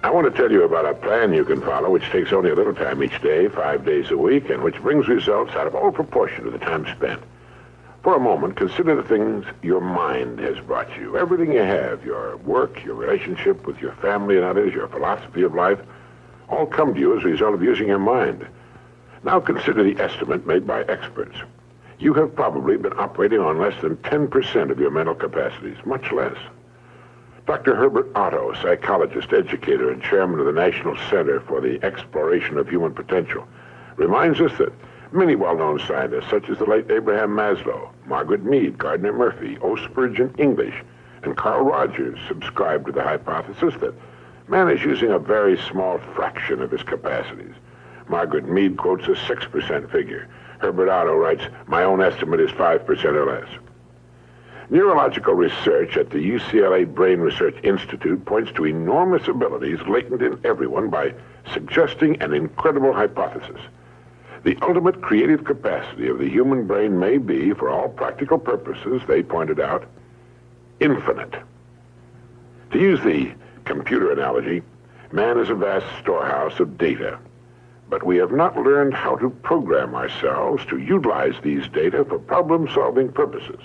I want to tell you about a plan you can follow which takes only a little time each day, 5 days a week, and which brings results out of all proportion to the time spent. For a moment, consider the things your mind has brought you. Everything you have, your work, your relationship with your family and others, your philosophy of life, all come to you as a result of using your mind. Now consider the estimate made by experts. You have probably been operating on less than 10% of your mental capacities, much less. Dr. Herbert Otto, psychologist, educator, and chairman of the National Center for the Exploration of Human Potential, reminds us that many well-known scientists, such as the late Abraham Maslow, Margaret Mead, Gardner Murphy, O. Spurgeon English, and Carl Rogers, subscribe to the hypothesis that man is using a very small fraction of his capacities. Margaret Mead quotes a 6% figure. Herbert Otto writes, "My own estimate is 5% or less." Neurological research at the UCLA Brain Research Institute points to enormous abilities latent in everyone by suggesting an incredible hypothesis. The ultimate creative capacity of the human brain may be, for all practical purposes, they pointed out, infinite. To use the computer analogy, man is a vast storehouse of data, but we have not learned how to program ourselves to utilize these data for problem-solving purposes.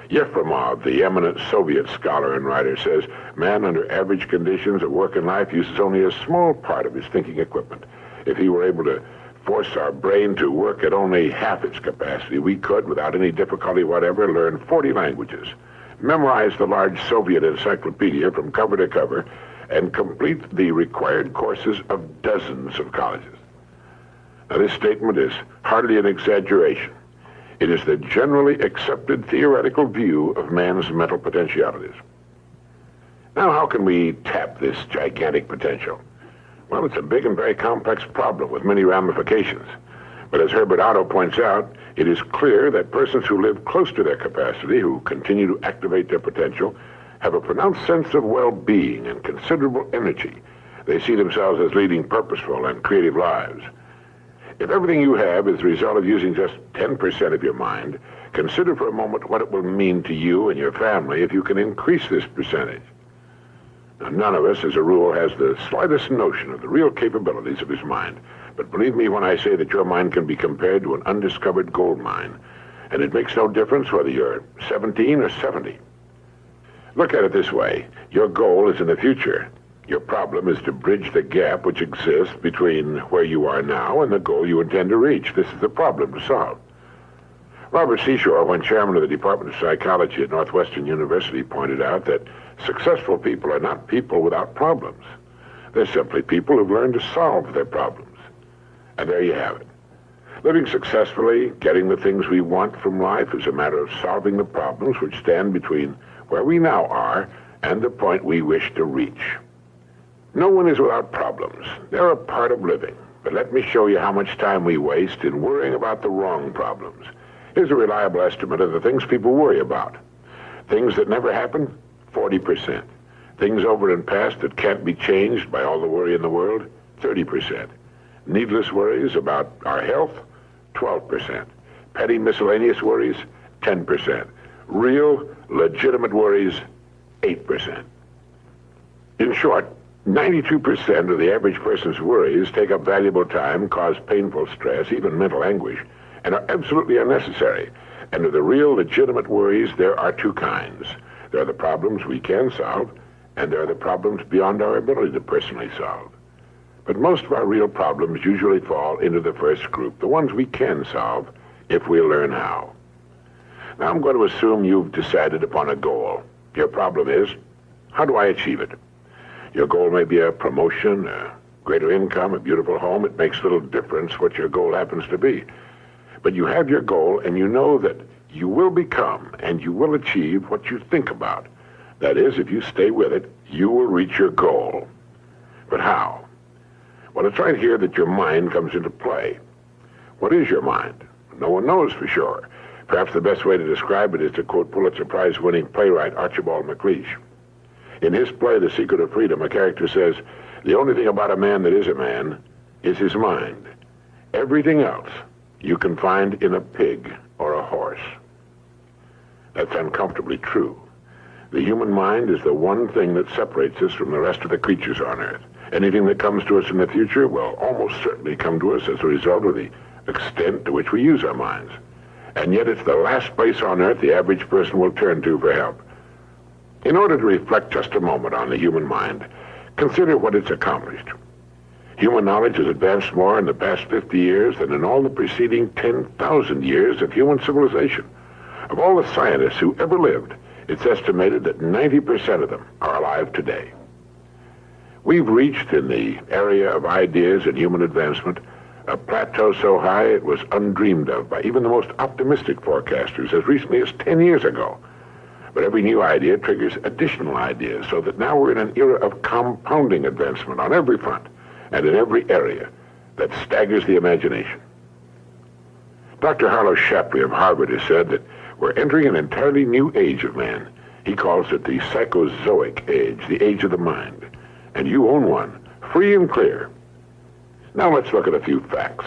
Yefremov, the eminent Soviet scholar and writer, says man under average conditions of work and life uses only a small part of his thinking equipment. If he were able to force our brain to work at only half its capacity, we could, without any difficulty whatever, learn 40 languages, memorize the large Soviet encyclopedia from cover to cover, and complete the required courses of dozens of colleges. Now, this statement is hardly an exaggeration. It is the generally accepted theoretical view of man's mental potentialities. Now, how can we tap this gigantic potential? Well, it's a big and very complex problem with many ramifications. But as Herbert Otto points out, it is clear that persons who live close to their capacity, who continue to activate their potential, have a pronounced sense of well-being and considerable energy. They see themselves as leading purposeful and creative lives. If everything you have is the result of using just 10% of your mind, consider for a moment what it will mean to you and your family if you can increase this percentage. Now, none of us, as a rule, has the slightest notion of the real capabilities of his mind. But believe me when I say that your mind can be compared to an undiscovered gold mine, and it makes no difference whether you're 17 or 70. Look at it this way. Your goal is in the future. Your problem is to bridge the gap which exists between where you are now and the goal you intend to reach. This is the problem to solve. Robert Seashore, when chairman of the Department of Psychology at Northwestern University, pointed out that successful people are not people without problems. They're simply people who've learned to solve their problems. And there you have it. Living successfully, getting the things we want from life is a matter of solving the problems which stand between where we now are and the point we wish to reach. No one is without problems. They're a part of living. But let me show you how much time we waste in worrying about the wrong problems. Here's a reliable estimate of the things people worry about. Things that never happen, 40%. Things over and past that can't be changed by all the worry in the world, 30%. Needless worries about our health, 12%. Petty miscellaneous worries, 10%. Real, legitimate worries, 8%. In short, 92% of the average person's worries take up valuable time, cause painful stress, even mental anguish, and are absolutely unnecessary. And of the real, legitimate worries, there are two kinds. There are the problems we can solve, and there are the problems beyond our ability to personally solve. But most of our real problems usually fall into the first group, the ones we can solve if we learn how. Now I'm going to assume you've decided upon a goal. Your problem is, how do I achieve it? Your goal may be a promotion, a greater income, a beautiful home. It makes little difference what your goal happens to be. But you have your goal, and you know that you will become and you will achieve what you think about. That is, if you stay with it, you will reach your goal. But how? Well, it's right here that your mind comes into play. What is your mind? No one knows for sure. Perhaps the best way to describe it is to quote Pulitzer Prize-winning playwright Archibald MacLeish. In his play, The Secret of Freedom, a character says, "The only thing about a man that is a man is his mind. Everything else you can find in a pig or a horse." That's uncomfortably true. The human mind is the one thing that separates us from the rest of the creatures on Earth. Anything that comes to us in the future will almost certainly come to us as a result of the extent to which we use our minds. And yet it's the last place on Earth the average person will turn to for help. In order to reflect just a moment on the human mind, consider what it's accomplished. Human knowledge has advanced more in the past 50 years than in all the preceding 10,000 years of human civilization. Of all the scientists who ever lived, it's estimated that 90% of them are alive today. We've reached, in the area of ideas and human advancement, a plateau so high it was undreamed of by even the most optimistic forecasters as recently as 10 years ago. But every new idea triggers additional ideas, so that now we're in an era of compounding advancement on every front and in every area that staggers the imagination. Dr. Harlow Shapley of Harvard has said that we're entering an entirely new age of man. He calls it the psychozoic age, the age of the mind. And you own one, free and clear. Now let's look at a few facts.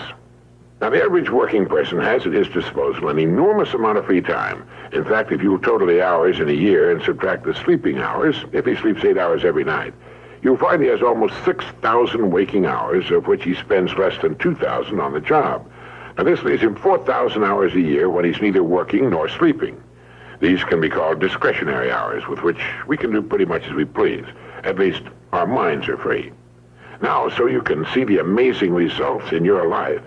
Now, the average working person has at his disposal an enormous amount of free time. In fact, if you total the hours in a year and subtract the sleeping hours, if he sleeps 8 hours every night, you'll find he has almost 6,000 waking hours, of which he spends less than 2,000 on the job. Now, this leaves him 4,000 hours a year when he's neither working nor sleeping. These can be called discretionary hours, with which we can do pretty much as we please. At least, our minds are free. Now, so you can see the amazing results in your life,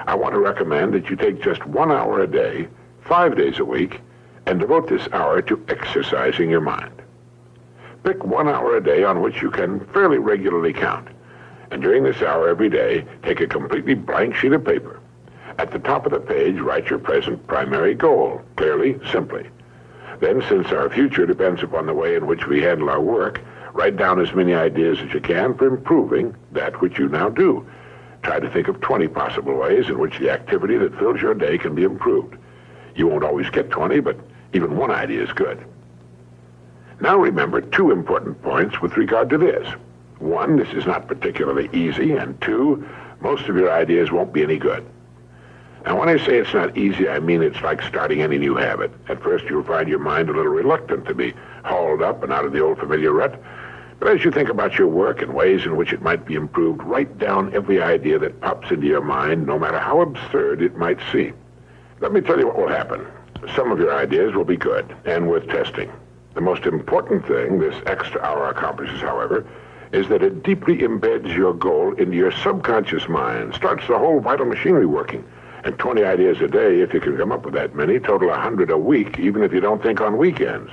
I want to recommend that you take just 1 hour a day, 5 days a week, and devote this hour to exercising your mind. Pick 1 hour a day on which you can fairly regularly count. And during this hour every day, take a completely blank sheet of paper. At the top of the page, write your present primary goal, clearly, simply. Then, since our future depends upon the way in which we handle our work, write down as many ideas as you can for improving that which you now do. Try to think of 20 possible ways in which the activity that fills your day can be improved. You won't always get 20, but even one idea is good. Now remember 2 important points with regard to this. 1, this is not particularly easy, and 2, most of your ideas won't be any good. Now, when I say it's not easy, I mean it's like starting any new habit. At first, you'll find your mind a little reluctant to be hauled up and out of the old familiar rut. But as you think about your work and ways in which it might be improved, write down every idea that pops into your mind, no matter how absurd it might seem. Let me tell you what will happen. Some of your ideas will be good and worth testing. The most important thing this extra hour accomplishes, however, is that it deeply embeds your goal into your subconscious mind, starts the whole vital machinery working. And 20 ideas a day, if you can come up with that many, total 100 a week, even if you don't think on weekends.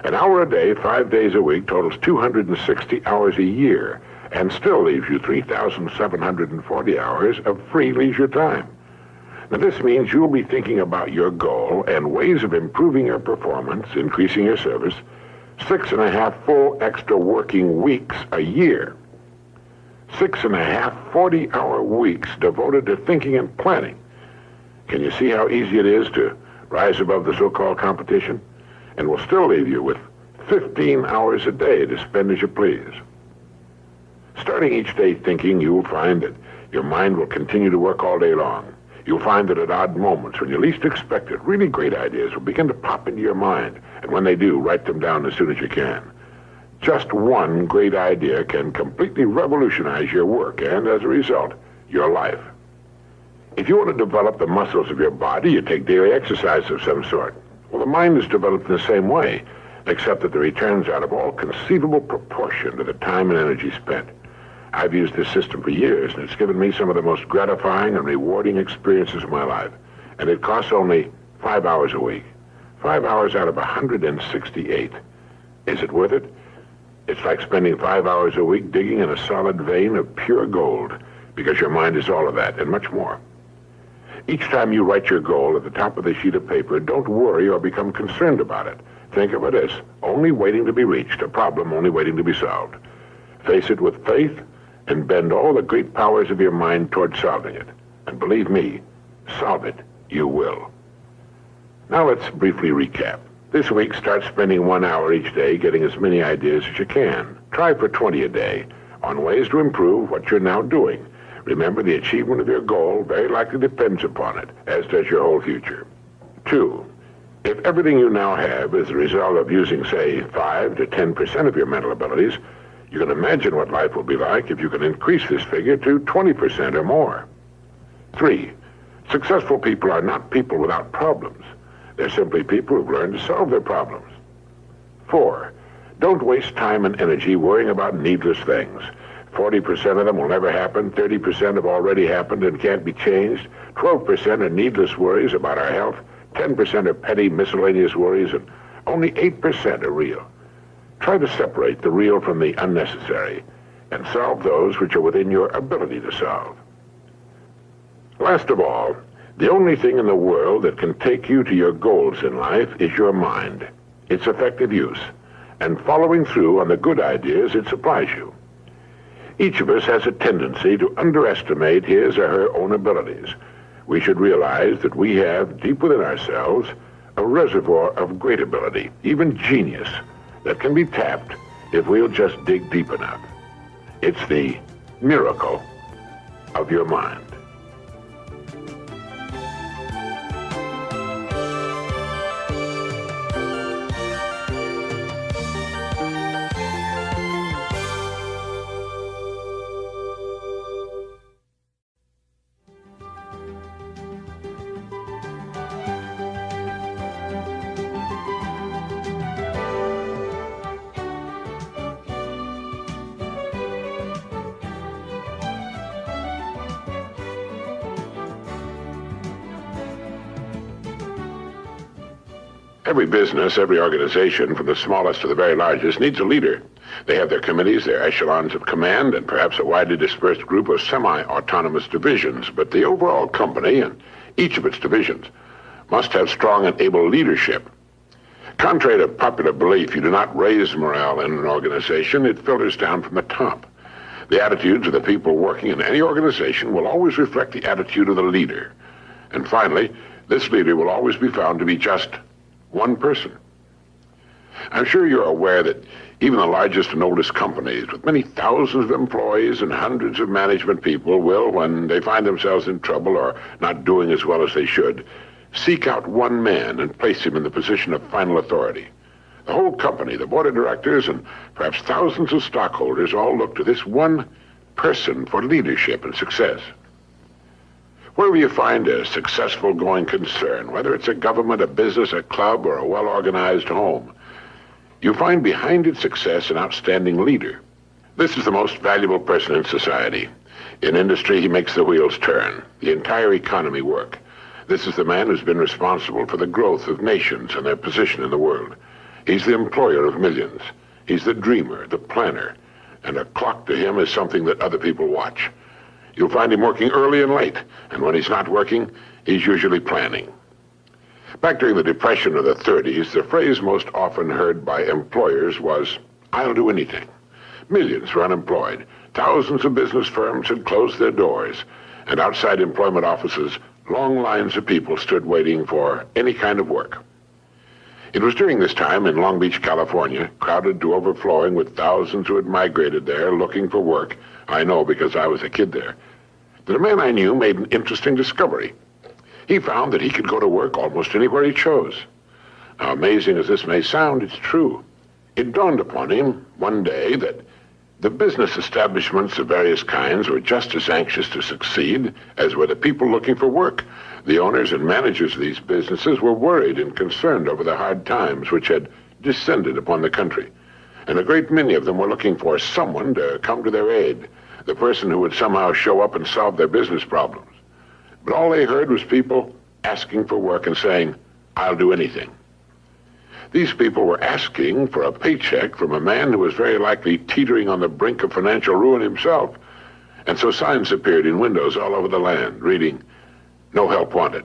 An hour a day, 5 days a week, totals 260 hours a year, and still leaves you 3,740 hours of free leisure time. Now, this means you'll be thinking about your goal and ways of improving your performance, increasing your service, 6.5 full extra working weeks a year. 6.5 40-hour weeks devoted to thinking and planning. Can you see how easy it is to rise above the so-called competition? And will still leave you with 15 hours a day to spend as you please. Starting each day thinking, you'll find that your mind will continue to work all day long. You'll find that at odd moments, when you least expect it, really great ideas will begin to pop into your mind. And when they do, write them down as soon as you can. Just one great idea can completely revolutionize your work and, as a result, your life. If you want to develop the muscles of your body, you take daily exercise of some sort. Well, the mind is developed in the same way, except that the returns out of all conceivable proportion to the time and energy spent. I've used this system for years, and it's given me some of the most gratifying and rewarding experiences of my life. And it costs only 5 hours a week. 5 hours out of 168. Is it worth it? It's like spending 5 hours a week digging in a solid vein of pure gold, because your mind is all of that and much more. Each time you write your goal at the top of the sheet of paper, don't worry or become concerned about it. Think of it as only waiting to be reached, a problem only waiting to be solved. Face it with faith and bend all the great powers of your mind toward solving it. And believe me, solve it, you will. Now let's briefly recap. This week, start spending 1 hour each day getting as many ideas as you can. Try for 20 a day on ways to improve what you're now doing. Remember, the achievement of your goal very likely depends upon it, as does your whole future. 2, If everything you now have is the result of using, say, 5 to 10% of your mental abilities, you can imagine what life will be like if you can increase this figure to 20% or more. 3, successful people are not people without problems. They're simply people who've learned to solve their problems. 4, don't waste time and energy worrying about needless things. 40% of them will never happen, 30% have already happened and can't be changed, 12% are needless worries about our health, 10% are petty miscellaneous worries, and only 8% are real. Try to separate the real from the unnecessary and solve those which are within your ability to solve. Last of all, the only thing in the world that can take you to your goals in life is your mind, its effective use, and following through on the good ideas it supplies you. Each of us has a tendency to underestimate his or her own abilities. We should realize that we have, deep within ourselves, a reservoir of great ability, even genius, that can be tapped if we'll just dig deep enough. It's the miracle of your mind. Every business, every organization, from the smallest to the very largest, needs a leader. They have their committees, their echelons of command, and perhaps a widely dispersed group of semi-autonomous divisions. But the overall company, and each of its divisions, must have strong and able leadership. Contrary to popular belief, you do not raise morale in an organization. It filters down from the top. The attitudes of the people working in any organization will always reflect the attitude of the leader. And finally, this leader will always be found to be just one person. I'm sure you're aware that even the largest and oldest companies, with many thousands of employees and hundreds of management people, will, when they find themselves in trouble or not doing as well as they should, seek out one man and place him in the position of final authority. The whole company, the board of directors, and perhaps thousands of stockholders all look to this one person for leadership and success. Wherever you find a successful going concern, whether it's a government, a business, a club, or a well-organized home, you find behind its success an outstanding leader. This is the most valuable person in society. In industry, he makes the wheels turn, the entire economy work. This is the man who's been responsible for the growth of nations and their position in the world. He's the employer of millions. He's the dreamer, the planner, and a clock to him is something that other people watch. You'll find him working early and late, and when he's not working, he's usually planning. Back during the Depression of the 30s, the phrase most often heard by employers was, "I'll do anything." Millions were unemployed. Thousands of business firms had closed their doors, and outside employment offices, long lines of people stood waiting for any kind of work. It was during this time in Long Beach, California, crowded to overflowing with thousands who had migrated there looking for work, I know because I was a kid there, that a man I knew made an interesting discovery. He found that he could go to work almost anywhere he chose. Now, amazing as this may sound, it's true. It dawned upon him one day that the business establishments of various kinds were just as anxious to succeed as were the people looking for work. The owners and managers of these businesses were worried and concerned over the hard times which had descended upon the country. And a great many of them were looking for someone to come to their aid, the person who would somehow show up and solve their business problems. But all they heard was people asking for work and saying, "I'll do anything." These people were asking for a paycheck from a man who was very likely teetering on the brink of financial ruin himself. And so signs appeared in windows all over the land, reading, "No help wanted."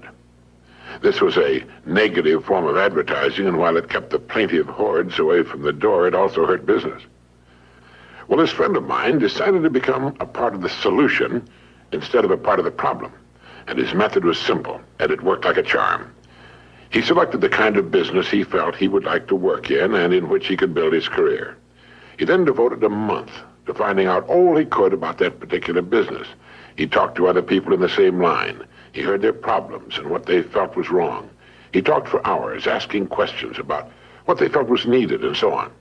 This was a negative form of advertising, and while it kept the plaintive hordes away from the door, it also hurt business. Well, this friend of mine decided to become a part of the solution instead of a part of the problem. And his method was simple, and it worked like a charm. He selected the kind of business he felt he would like to work in and in which he could build his career. He then devoted a month to finding out all he could about that particular business. He talked to other people in the same line. He heard their problems and what they felt was wrong. He talked for hours, asking questions about what they felt was needed and so on.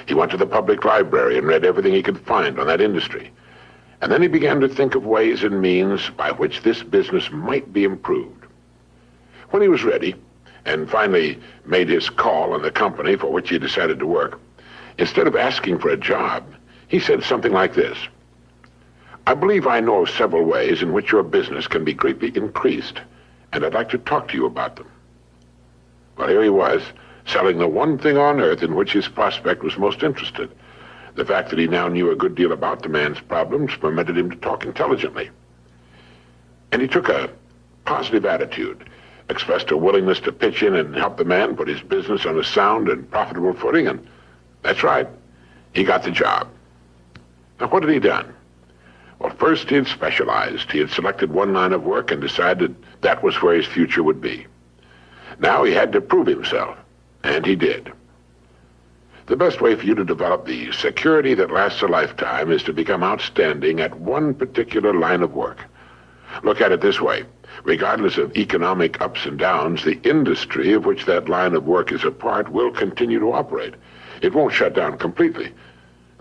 He went to the public library and read everything he could find on that industry. And then he began to think of ways and means by which this business might be improved. When he was ready, and finally made his call on the company for which he decided to work, instead of asking for a job, he said something like this: "I believe I know of several ways in which your business can be greatly increased, and I'd like to talk to you about them." Well, here he was, selling the one thing on earth in which his prospect was most interested. The fact that he now knew a good deal about the man's problems permitted him to talk intelligently. And he took a positive attitude, expressed a willingness to pitch in and help the man put his business on a sound and profitable footing, and that's right, he got the job. Now, what had he done? Well, first he had specialized. He had selected one line of work and decided that was where his future would be. Now he had to prove himself, and he did. The best way for you to develop the security that lasts a lifetime is to become outstanding at one particular line of work. Look at it this way. Regardless of economic ups and downs, the industry of which that line of work is a part will continue to operate. It won't shut down completely.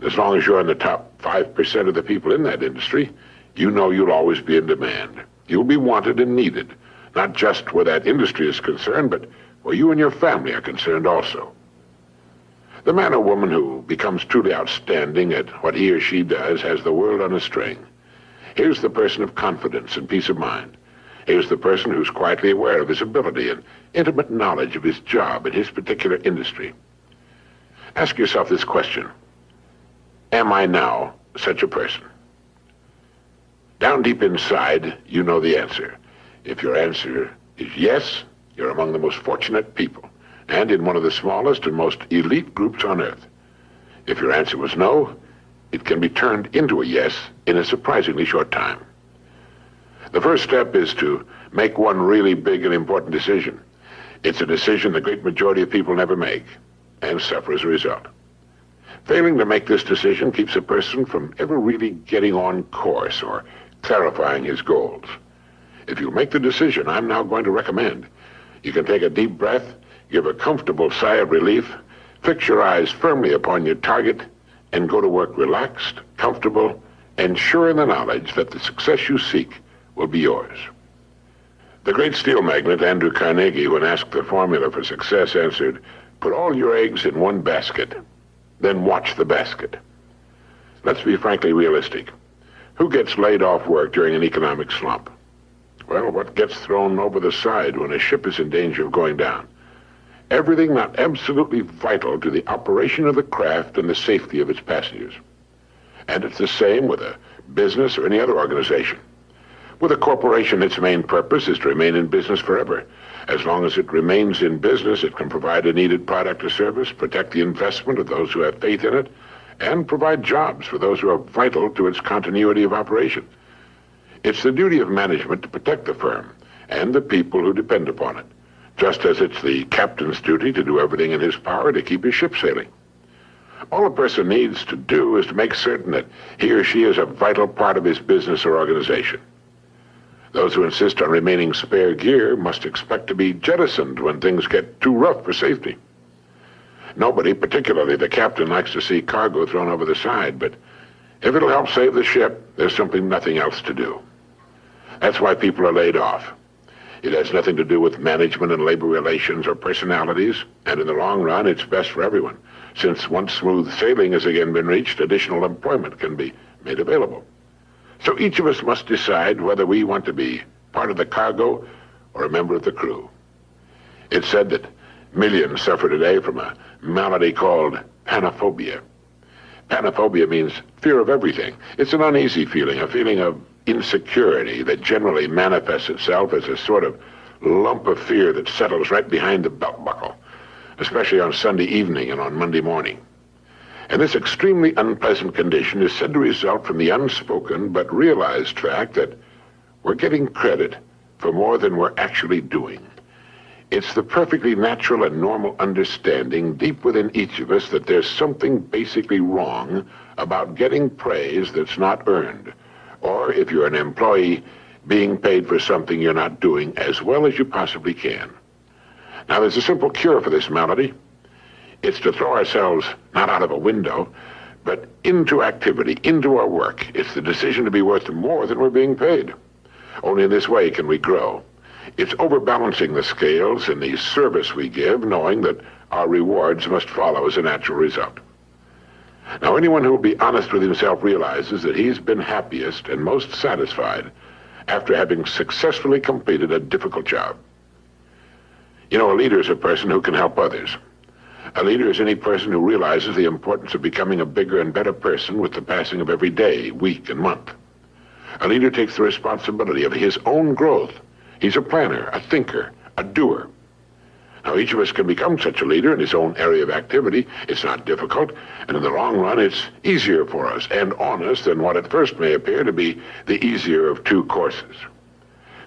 As long as you're in the top 5% of the people in that industry, you know you'll always be in demand. You'll be wanted and needed, not just where that industry is concerned, but where you and your family are concerned also. The man or woman who becomes truly outstanding at what he or she does has the world on a string. Here's the person of confidence and peace of mind. Here's the person who's quietly aware of his ability and intimate knowledge of his job and his particular industry. Ask yourself this question: am I now such a person? Down deep inside, you know the answer. If your answer is yes, you're among the most fortunate people, and in one of the smallest and most elite groups on earth. If your answer was no, it can be turned into a yes in a surprisingly short time. The first step is to make one really big and important decision. It's a decision the great majority of people never make, and suffer as a result. Failing to make this decision keeps a person from ever really getting on course or clarifying his goals. If you make the decision I'm now going to recommend, you can take a deep breath, give a comfortable sigh of relief, fix your eyes firmly upon your target, and go to work relaxed, comfortable, and sure in the knowledge that the success you seek will be yours. The great steel magnate Andrew Carnegie, when asked the formula for success, answered, "Put all your eggs in one basket, then watch the basket." Let's be frankly realistic. Who gets laid off work during an economic slump? Well, what gets thrown over the side when a ship is in danger of going down? Everything not absolutely vital to the operation of the craft and the safety of its passengers. And it's the same with a business or any other organization. With a corporation, its main purpose is to remain in business forever. As long as it remains in business, it can provide a needed product or service, protect the investment of those who have faith in it, and provide jobs for those who are vital to its continuity of operation. It's the duty of management to protect the firm and the people who depend upon it, just as it's the captain's duty to do everything in his power to keep his ship sailing. All a person needs to do is to make certain that he or she is a vital part of his business or organization. Those who insist on remaining spare gear must expect to be jettisoned when things get too rough for safety. Nobody, particularly the captain, likes to see cargo thrown over the side, but if it'll help save the ship, there's simply nothing else to do. That's why people are laid off. It has nothing to do with management and labor relations or personalities, and in the long run, it's best for everyone, since once smooth sailing has again been reached, additional employment can be made available. So each of us must decide whether we want to be part of the cargo or a member of the crew. It's said that millions suffer today from a malady called panophobia. Panophobia means fear of everything. It's an uneasy feeling, a feeling of insecurity that generally manifests itself as a sort of lump of fear that settles right behind the belt buckle, especially on Sunday evening and on Monday morning. And this extremely unpleasant condition is said to result from the unspoken but realized fact that we're getting credit for more than we're actually doing. It's the perfectly natural and normal understanding deep within each of us that there's something basically wrong about getting praise that's not earned, or if you're an employee, being paid for something you're not doing as well as you possibly can. Now, there's a simple cure for this malady. It's to throw ourselves not out of a window, but into activity, into our work. It's the decision to be worth more than we're being paid. Only in this way can we grow. It's overbalancing the scales in the service we give, knowing that our rewards must follow as a natural result. Now, anyone who will be honest with himself realizes that he's been happiest and most satisfied after having successfully completed a difficult job. You know, a leader is a person who can help others. A leader is any person who realizes the importance of becoming a bigger and better person with the passing of every day, week, and month. A leader takes the responsibility of his own growth. He's a planner, a thinker, a doer. Now, each of us can become such a leader in his own area of activity. It's not difficult, and in the long run, it's easier for us and on us than what at first may appear to be the easier of two courses.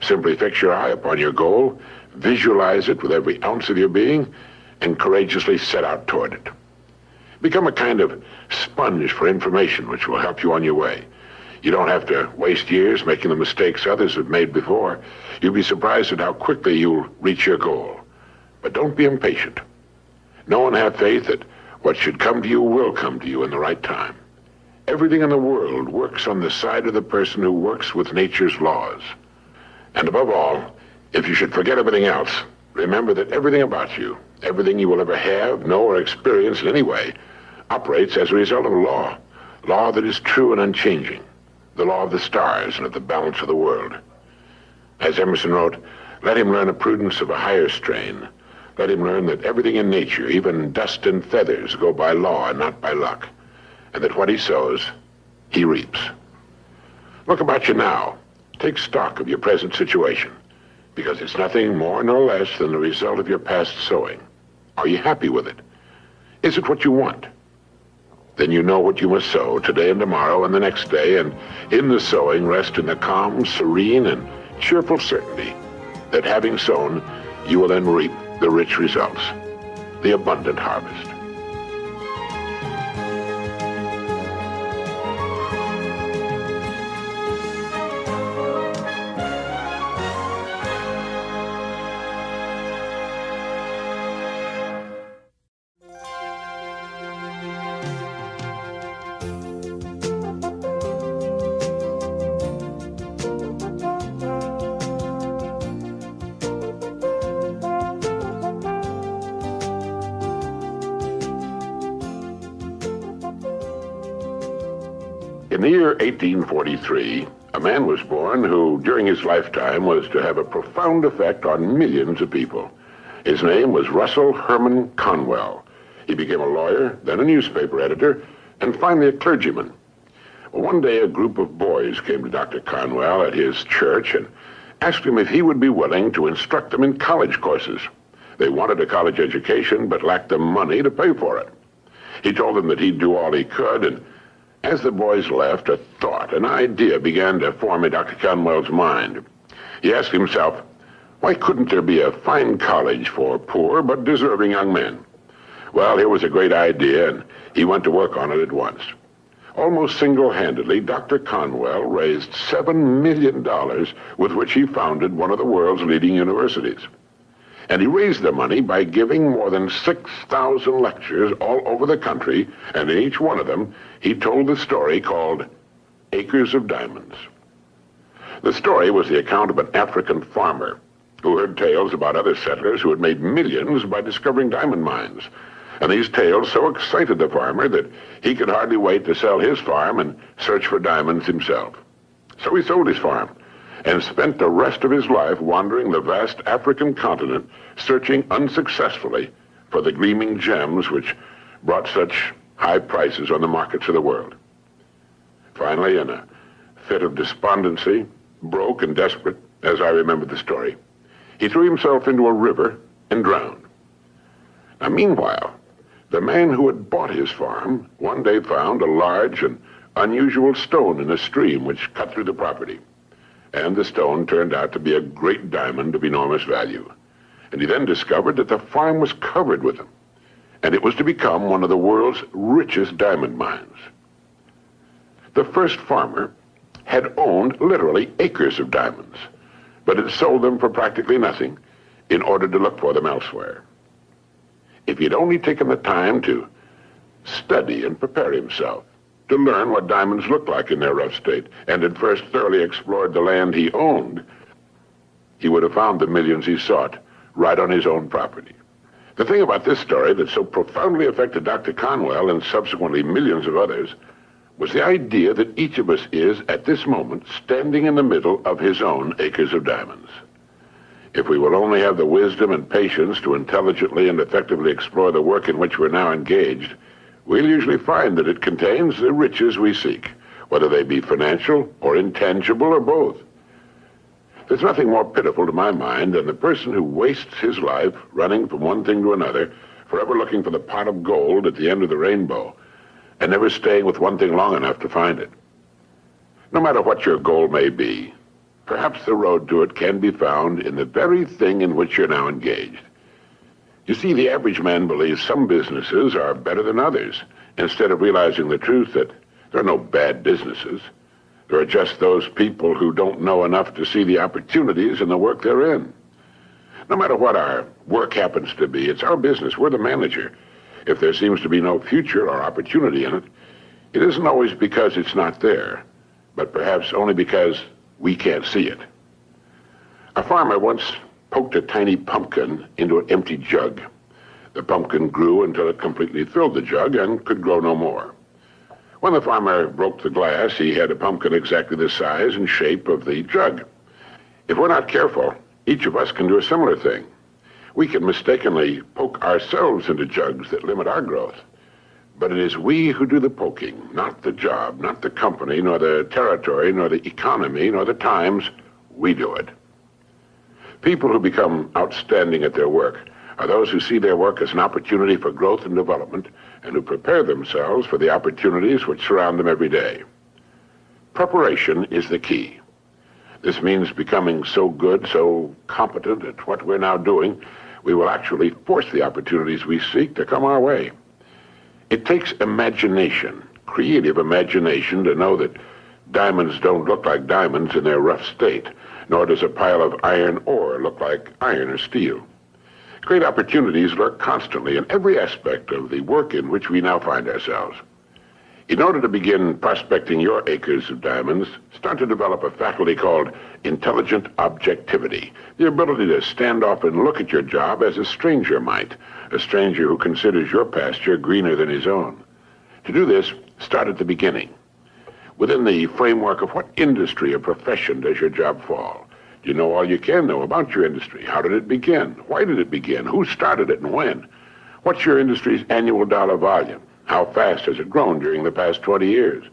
Simply fix your eye upon your goal, visualize it with every ounce of your being, and courageously set out toward it. Become a kind of sponge for information which will help you on your way. You don't have to waste years making the mistakes others have made before. You'll be surprised at how quickly you'll reach your goal. But don't be impatient. Know and have faith that what should come to you will come to you in the right time. Everything in the world works on the side of the person who works with nature's laws. And above all, if you should forget everything else, remember that everything about you, everything you will ever have, know, or experience in any way, operates as a result of law. Law that is true and unchanging. The law of the stars and of the balance of the world. As Emerson wrote, let him learn a prudence of a higher strain. Let him learn that everything in nature, even dust and feathers, go by law and not by luck, and that what he sows, he reaps. Look about you now. Take stock of your present situation, because it's nothing more nor less than the result of your past sowing. Are you happy with it? Is it what you want? Then you know what you must sow today and tomorrow and the next day, and in the sowing rest in the calm, serene, and cheerful certainty that having sown, you will then reap the rich results, the abundant harvest. In the year 1843, a man was born who, during his lifetime, was to have a profound effect on millions of people. His name was Russell Herman Conwell. He became a lawyer, then a newspaper editor, and finally a clergyman. Well, one day, a group of boys came to Dr. Conwell at his church and asked him if he would be willing to instruct them in college courses. They wanted a college education, but lacked the money to pay for it. He told them that he'd do all he could, and as the boys left, a thought, an idea began to form in Dr. Conwell's mind. He asked himself, why couldn't there be a fine college for poor but deserving young men? Well, here was a great idea, and he went to work on it at once. Almost single-handedly, Dr. Conwell raised $7 million with which he founded one of the world's leading universities. And he raised the money by giving more than 6,000 lectures all over the country, and in each one of them, he told the story called Acres of Diamonds. The story was the account of an African farmer who heard tales about other settlers who had made millions by discovering diamond mines. And these tales so excited the farmer that he could hardly wait to sell his farm and search for diamonds himself. So he sold his farm and spent the rest of his life wandering the vast African continent, searching unsuccessfully for the gleaming gems which brought such high prices on the markets of the world. Finally, in a fit of despondency, broke and desperate, as I remember the story, he threw himself into a river and drowned. Now, meanwhile, the man who had bought his farm one day found a large and unusual stone in a stream which cut through the property. And the stone turned out to be a great diamond of enormous value. And he then discovered that the farm was covered with them, and it was to become one of the world's richest diamond mines. The first farmer had owned literally acres of diamonds, but had sold them for practically nothing in order to look for them elsewhere. If he'd only taken the time to study and prepare himself, to learn what diamonds looked like in their rough state, and had first thoroughly explored the land he owned, he would have found the millions he sought right on his own property. The thing about this story that so profoundly affected Dr. Conwell and subsequently millions of others was the idea that each of us is, at this moment, standing in the middle of his own acres of diamonds. If we will only have the wisdom and patience to intelligently and effectively explore the work in which we're now engaged, we'll usually find that it contains the riches we seek, whether they be financial or intangible or both. There's nothing more pitiful to my mind than the person who wastes his life running from one thing to another, forever looking for the pot of gold at the end of the rainbow, and never staying with one thing long enough to find it. No matter what your goal may be, perhaps the road to it can be found in the very thing in which you're now engaged. You see, the average man believes some businesses are better than others, instead of realizing the truth that there are no bad businesses. There are just those people who don't know enough to see the opportunities in the work they're in. No matter what our work happens to be, it's our business. We're the manager. If there seems to be no future or opportunity in it, it isn't always because it's not there, but perhaps only because we can't see it. A farmer once poked a tiny pumpkin into an empty jug. The pumpkin grew until it completely filled the jug and could grow no more. When the farmer broke the glass, he had a pumpkin exactly the size and shape of the jug. If we're not careful, each of us can do a similar thing. We can mistakenly poke ourselves into jugs that limit our growth. But it is we who do the poking, not the job, not the company, nor the territory, nor the economy, nor the times. We do it. People who become outstanding at their work are those who see their work as an opportunity for growth and development, and who prepare themselves for the opportunities which surround them every day. Preparation is the key. This means becoming so good, so competent at what we're now doing, we will actually force the opportunities we seek to come our way. It takes imagination, creative imagination, to know that diamonds don't look like diamonds in their rough state, nor does a pile of iron ore look like iron or steel. Great opportunities lurk constantly in every aspect of the work in which we now find ourselves. In order to begin prospecting your acres of diamonds, start to develop a faculty called intelligent objectivity, the ability to stand off and look at your job as a stranger might, a stranger who considers your pasture greener than his own. To do this, start at the beginning. Within the framework of what industry or profession does your job fall? Do you know all you can know about your industry? How did it begin? Why did it begin? Who started it and when? What's your industry's annual dollar volume? How fast has it grown during the past 20 years?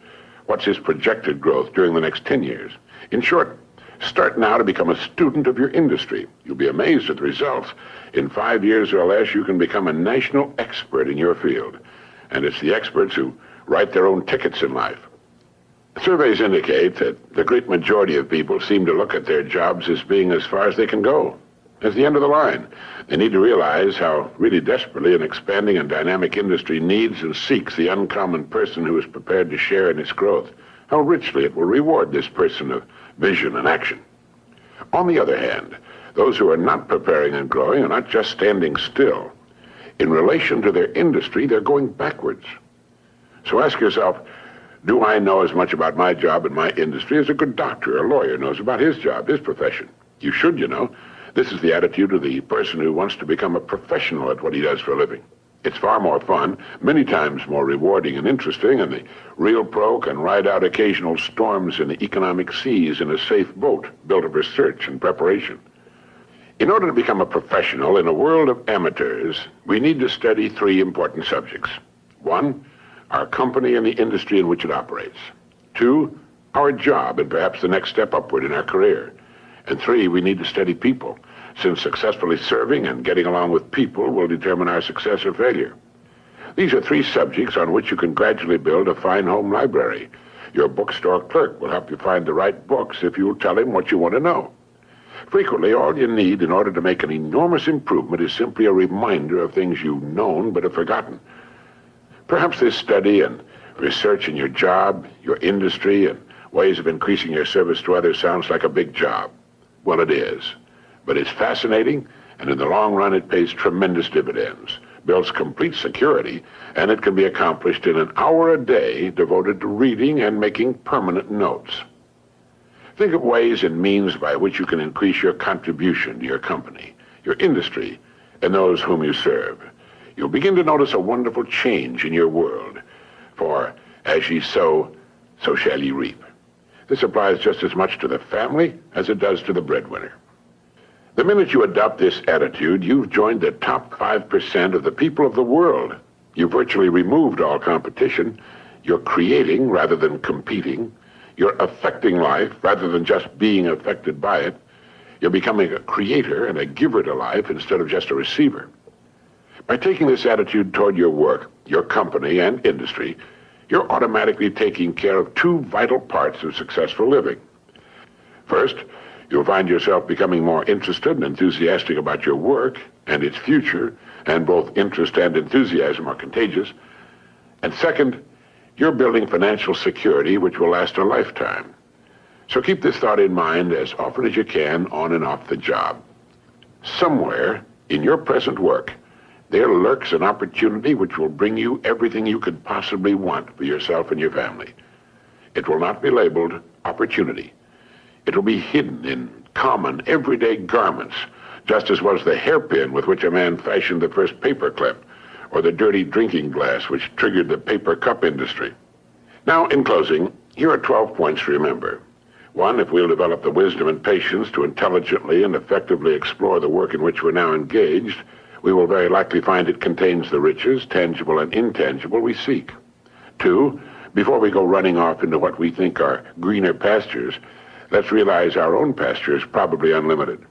What's its projected growth during the next 10 years? In short, start now to become a student of your industry. You'll be amazed at the results. In 5 years or less, you can become a national expert in your field. And it's the experts who write their own tickets in life. Surveys indicate that the great majority of people seem to look at their jobs as being as far as they can go, as the end of the line. They need to realize how really desperately an expanding and dynamic industry needs and seeks the uncommon person who is prepared to share in its growth, how richly it will reward this person of vision and action. On the other hand, those who are not preparing and growing are not just standing still. In relation to their industry, they're going backwards. So ask yourself, do I know as much about my job and my industry as a good doctor or lawyer knows about his job, his profession? You should, you know. This is the attitude of the person who wants to become a professional at what he does for a living. It's far more fun, many times more rewarding and interesting, and the real pro can ride out occasional storms in the economic seas in a safe boat built of research and preparation. In order to become a professional in a world of amateurs, we need to study 3 important subjects. 1, our company and the industry in which it operates. 2, our job and perhaps the next step upward in our career. And 3, we need to study people, since successfully serving and getting along with people will determine our success or failure. These are 3 subjects on which you can gradually build a fine home library. Your bookstore clerk will help you find the right books if you'll tell him what you want to know. Frequently, all you need in order to make an enormous improvement is simply a reminder of things you've known but have forgotten. Perhaps this study and research in your job, your industry, and ways of increasing your service to others sounds like a big job. Well, it is. But it's fascinating, And in the long run, it pays tremendous dividends, builds complete security, and it can be accomplished in an hour a day devoted to reading and making permanent notes. Think of ways and means by which you can increase your contribution to your company, your industry, and those whom you serve. You'll begin to notice a wonderful change in your world, for as ye sow, so shall ye reap. This applies just as much to the family as it does to the breadwinner. The minute you adopt this attitude, you've joined the top 5% of the people of the world. You've virtually removed all competition. You're creating rather than competing. You're affecting life rather than just being affected by it. You're becoming a creator and a giver to life instead of just a receiver. By taking this attitude toward your work, your company, and industry, you're automatically taking care of two vital parts of successful living. First, you'll find yourself becoming more interested and enthusiastic about your work and its future, and both interest and enthusiasm are contagious. And second, you're building financial security which will last a lifetime. So keep this thought in mind as often as you can on and off the job. Somewhere in your present work, there lurks an opportunity which will bring you everything you could possibly want for yourself and your family. It will not be labeled opportunity. It will be hidden in common, everyday garments, just as was the hairpin with which a man fashioned the first paper clip, or the dirty drinking glass which triggered the paper cup industry. Now, in closing, here are 12 points to remember. 1, if we'll develop the wisdom and patience to intelligently and effectively explore the work in which we're now engaged, we will very likely find it contains the riches, tangible and intangible, we seek. 2, before we go running off into what we think are greener pastures, let's realize our own pasture is probably unlimited.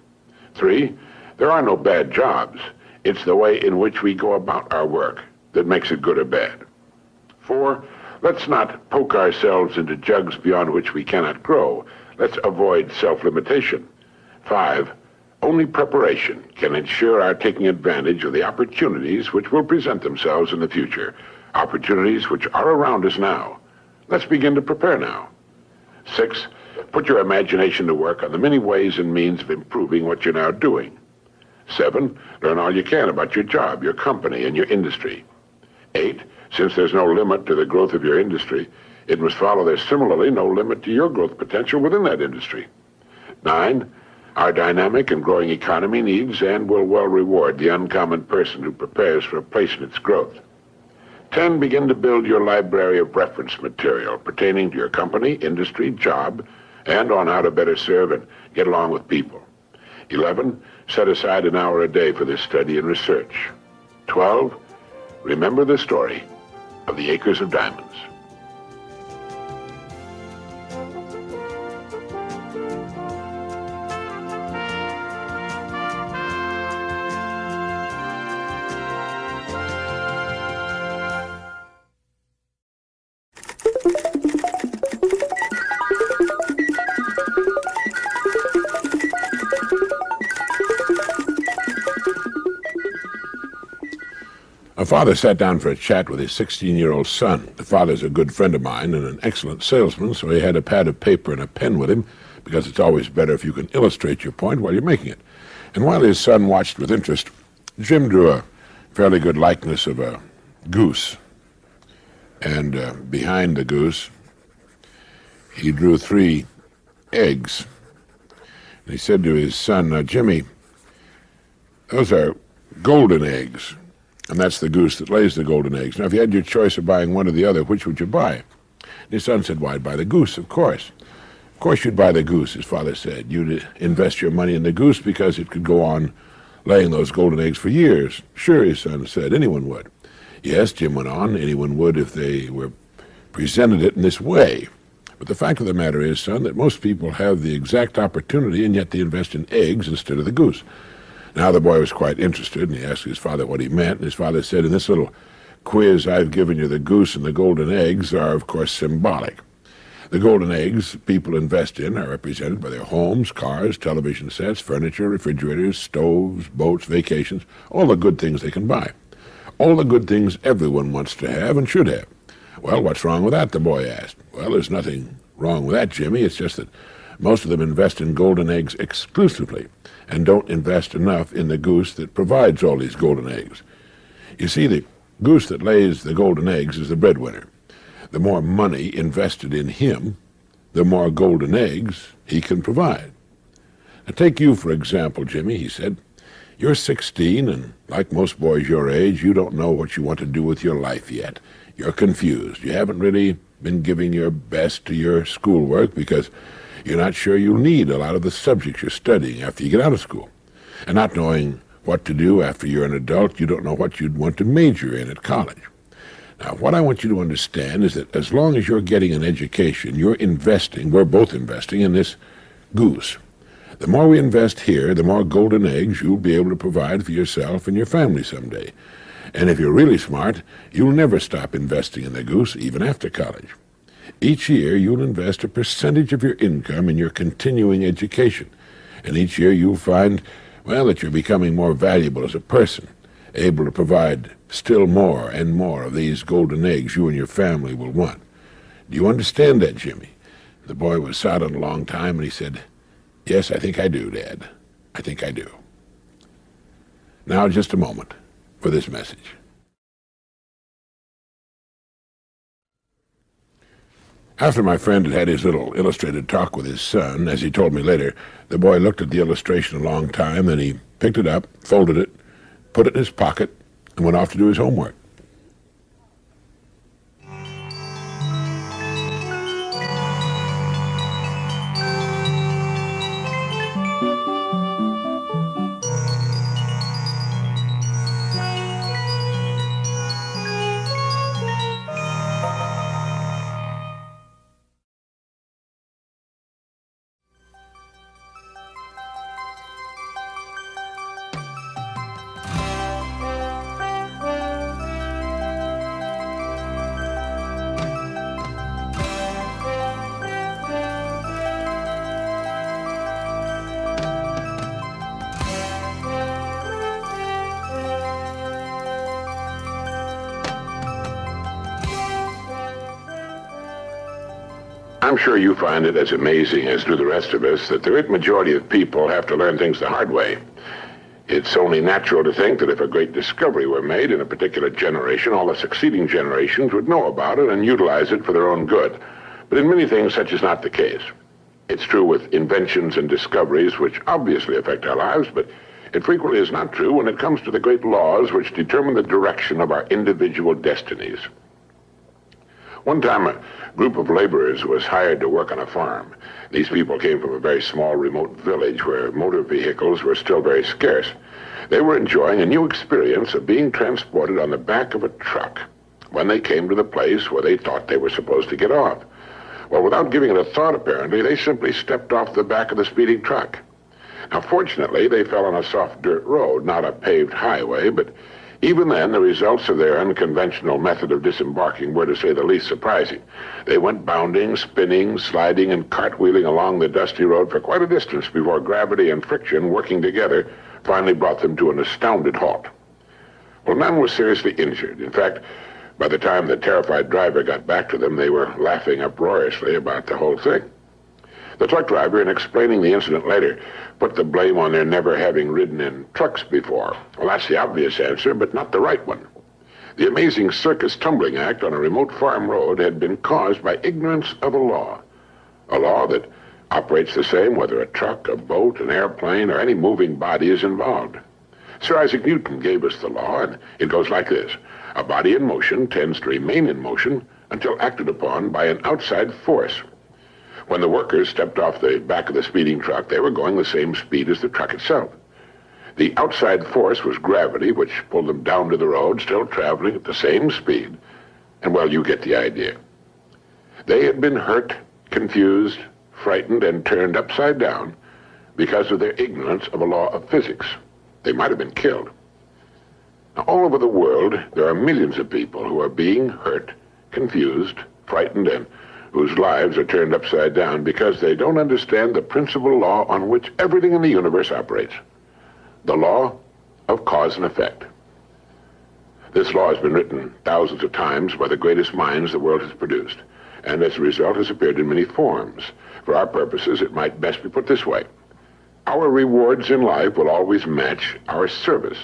3, there are no bad jobs. It's the way in which we go about our work that makes it good or bad. 4, let's not poke ourselves into jugs beyond which we cannot grow. Let's avoid self-limitation. 5, only preparation can ensure our taking advantage of the opportunities which will present themselves in the future, opportunities which are around us now. Let's begin to prepare now. 6, put your imagination to work on the many ways and means of improving what you're now doing. 7, learn all you can about your job, your company, and your industry. 8, since there's no limit to the growth of your industry, it must follow there's similarly no limit to your growth potential within that industry. 9, our dynamic and growing economy needs and will well reward the uncommon person who prepares for a place in its growth. 10, begin to build your library of reference material pertaining to your company, industry, job, and on how to better serve and get along with people. 11, set aside an hour a day for this study and research. 12, remember the story of the Acres of Diamonds. A father sat down for a chat with his 16-year-old son. The father's a good friend of mine and an excellent salesman, so he had a pad of paper and a pen with him, because it's always better if you can illustrate your point while you're making it. And while his son watched with interest, Jim drew a fairly good likeness of a goose. And behind the goose, he drew 3 eggs. And he said to his son, Jimmy, those are golden eggs. And that's the goose that lays the golden eggs. Now, if you had your choice of buying one or the other, which would you buy? And his son said, well, I'd buy the goose, of course. Of course you'd buy the goose, his father said. You'd invest your money in the goose because it could go on laying those golden eggs for years. Sure, his son said, anyone would. Yes, Jim went on, anyone would if they were presented it in this way. But the fact of the matter is, son, that most people have the exact opportunity, and yet they invest in eggs instead of the goose. Now the boy was quite interested, and he asked his father what he meant, and his father said, in this little quiz I've given you, the goose and the golden eggs are, of course, symbolic. The golden eggs people invest in are represented by their homes, cars, television sets, furniture, refrigerators, stoves, boats, vacations, all the good things they can buy. All the good things everyone wants to have and should have. Well, what's wrong with that, the boy asked. Well, there's nothing wrong with that, Jimmy. It's just that Most of them invest in golden eggs exclusively and don't invest enough in the goose that provides all these golden eggs. You see, the goose that lays the golden eggs is the breadwinner. The more money invested in him, the more golden eggs he can provide. Now, take you, for example, Jimmy, he said. You're 16, and like most boys your age, you don't know what you want to do with your life yet. You're confused. You haven't really been giving your best to your schoolwork because you're not sure you'll need a lot of the subjects you're studying after you get out of school. And not knowing what to do after you're an adult, you don't know what you'd want to major in at college. Now, what I want you to understand is that as long as you're getting an education, you're investing, we're both investing in this goose. The more we invest here, the more golden eggs you'll be able to provide for yourself and your family someday. And if you're really smart, you'll never stop investing in the goose, even after college. Each year, you'll invest a percentage of your income in your continuing education. And each year, you'll find, well, that you're becoming more valuable as a person, able to provide still more and more of these golden eggs you and your family will want. Do you understand that, Jimmy? The boy was silent a long time, and he said, "Yes, I think I do, Dad. I think I do." Now, just a moment for this message. After my friend had had his little illustrated talk with his son, as he told me later, the boy looked at the illustration a long time, then he picked it up, folded it, put it in his pocket, and went off to do his homework. I'm sure you find it as amazing as do the rest of us that the great majority of people have to learn things the hard way. It's only natural to think that if a great discovery were made in a particular generation, all the succeeding generations would know about it and utilize it for their own good. But in many things, such is not the case. It's true with inventions and discoveries which obviously affect our lives, but it frequently is not true when it comes to the great laws which determine the direction of our individual destinies. One time, a group of laborers was hired to work on a farm. These people came from a very small, remote village where motor vehicles were still very scarce. They were enjoying a new experience of being transported on the back of a truck when they came to the place where they thought they were supposed to get off. Well, without giving it a thought, apparently, they simply stepped off the back of the speeding truck. Now, fortunately, they fell on a soft dirt road, not a paved highway, but even then, the results of their unconventional method of disembarking were, to say the least, surprising. They went bounding, spinning, sliding, and cartwheeling along the dusty road for quite a distance before gravity and friction, working together, finally brought them to an astounded halt. Well, none was seriously injured. In fact, by the time the terrified driver got back to them, they were laughing uproariously about the whole thing. The truck driver, in explaining the incident later, put the blame on their never having ridden in trucks before. Well, that's the obvious answer, but not the right one. The amazing circus tumbling act on a remote farm road had been caused by ignorance of a law that operates the same whether a truck, a boat, an airplane, or any moving body is involved. Sir Isaac Newton gave us the law, and it goes like this. A body in motion tends to remain in motion until acted upon by an outside force. When the workers stepped off the back of the speeding truck, they were going the same speed as the truck itself. The outside force was gravity, which pulled them down to the road, still traveling at the same speed. And, well, you get the idea. They had been hurt, confused, frightened, and turned upside down because of their ignorance of a law of physics. They might have been killed. Now, all over the world, there are millions of people who are being hurt, confused, frightened, and whose lives are turned upside down because they don't understand the principal law on which everything in the universe operates. The law of cause and effect. This law has been written thousands of times by the greatest minds the world has produced. and as a result has appeared in many forms. For our purposes, it might best be put this way. Our rewards in life will always match our service.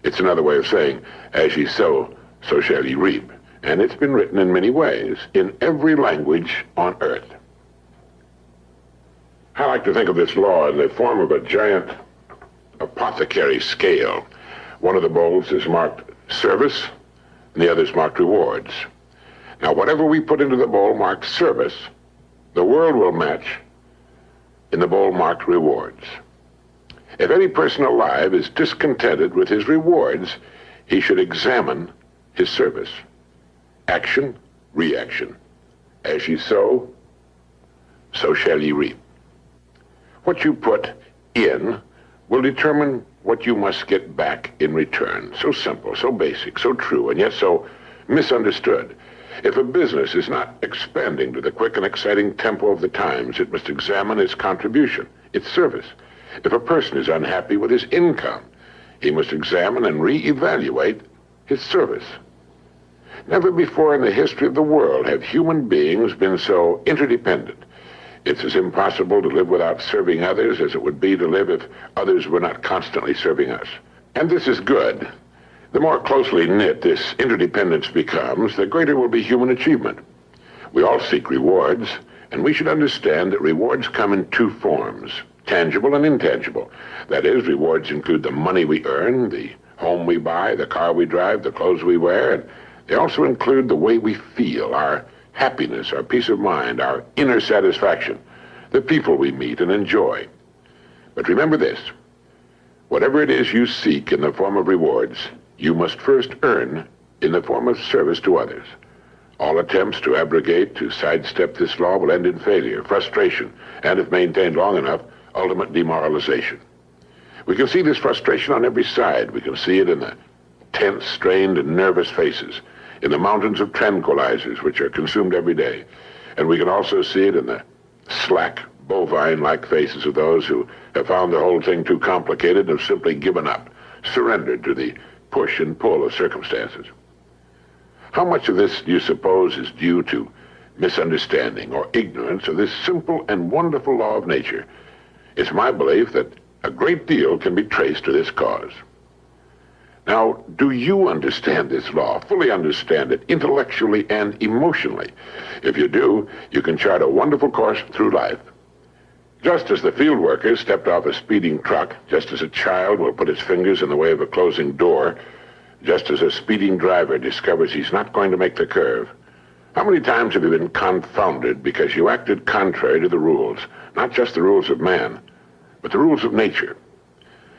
It's another way of saying, as ye sow, so shall ye reap. And it's been written in many ways, in every language on earth. I like to think of this law in the form of a giant apothecary scale. One of the bowls is marked service, and the other is marked rewards. Now, whatever we put into the bowl marked service, the world will match in the bowl marked rewards. If any person alive is discontented with his rewards, he should examine his service. Action, reaction. As ye sow, so shall ye reap. What you put in will determine what you must get back in return. So simple, so basic, so true, and yet so misunderstood. If a business is not expanding to the quick and exciting tempo of the times, it must examine its contribution, its service. If a person is unhappy with his income, he must examine and reevaluate his service. Never before in the history of the world have human beings been so interdependent. It's as impossible to live without serving others as it would be to live if others were not constantly serving us. And this is good. The more closely knit this interdependence becomes, the greater will be human achievement. We all seek rewards, and we should understand that rewards come in two forms, tangible and intangible. That is, rewards include the money we earn, the home we buy, the car we drive, the clothes we wear, and they also include the way we feel, our happiness, our peace of mind, our inner satisfaction, the people we meet and enjoy. But remember this, whatever it is you seek in the form of rewards, you must first earn in the form of service to others. All attempts to abrogate, to sidestep this law will end in failure, frustration, and if maintained long enough, ultimate demoralization. We can see this frustration on every side. We can see it in the tense, strained, and nervous faces, in the mountains of tranquilizers which are consumed every day. And we can also see it in the slack, bovine-like faces of those who have found the whole thing too complicated and have simply given up, surrendered to the push and pull of circumstances. How much of this do you suppose is due to misunderstanding or ignorance of this simple and wonderful law of nature? It's my belief that a great deal can be traced to this cause. Now, do you understand this law, fully understand it, intellectually and emotionally? If you do, you can chart a wonderful course through life. Just as the field worker stepped off a speeding truck, just as a child will put its fingers in the way of a closing door, just as a speeding driver discovers he's not going to make the curve, how many times have you been confounded because you acted contrary to the rules, not just the rules of man, but the rules of nature?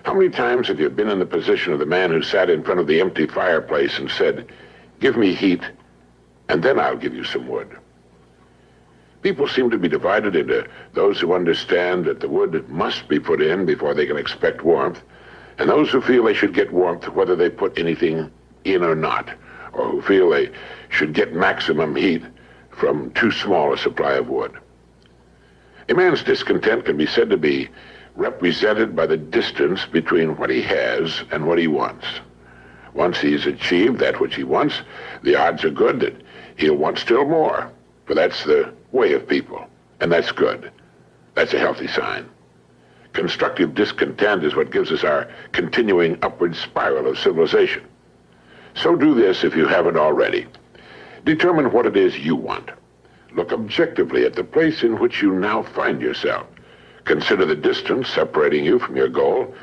How many times have you been in the position of the man who sat in front of the empty fireplace and said, "Give me heat, and then I'll give you some wood"? People seem to be divided into those who understand that the wood must be put in before they can expect warmth, and those who feel they should get warmth whether they put anything in or not, or who feel they should get maximum heat from too small a supply of wood. A man's discontent can be said to be represented by the distance between what he has and what he wants. Once he's achieved that which he wants, the odds are good that he'll want still more, for that's the way of people, and that's good. That's a healthy sign. Constructive discontent is what gives us our continuing upward spiral of civilization. So do this if you haven't already. Determine what it is you want. Look objectively at the place in which you now find yourself. Consider the distance separating you from your goal,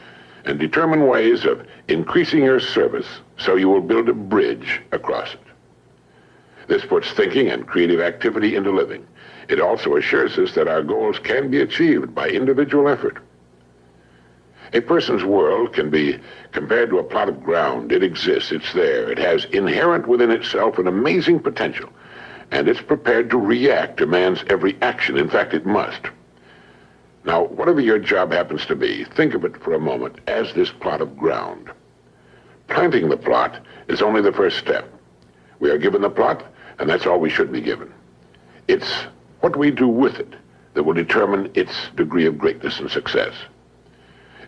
and determine ways of increasing your service so you will build a bridge across it. This puts thinking and creative activity into living. It also assures us that our goals can be achieved by individual effort. A person's world can be compared to a plot of ground. It exists, it's there. It has inherent within itself an amazing potential, and it's prepared to react to man's every action. In fact, it must. Now, whatever your job happens to be, think of it for a moment as this plot of ground. Planting the plot is only the first step. We are given the plot, and that's all we should be given. It's what we do with it that will determine its degree of greatness and success.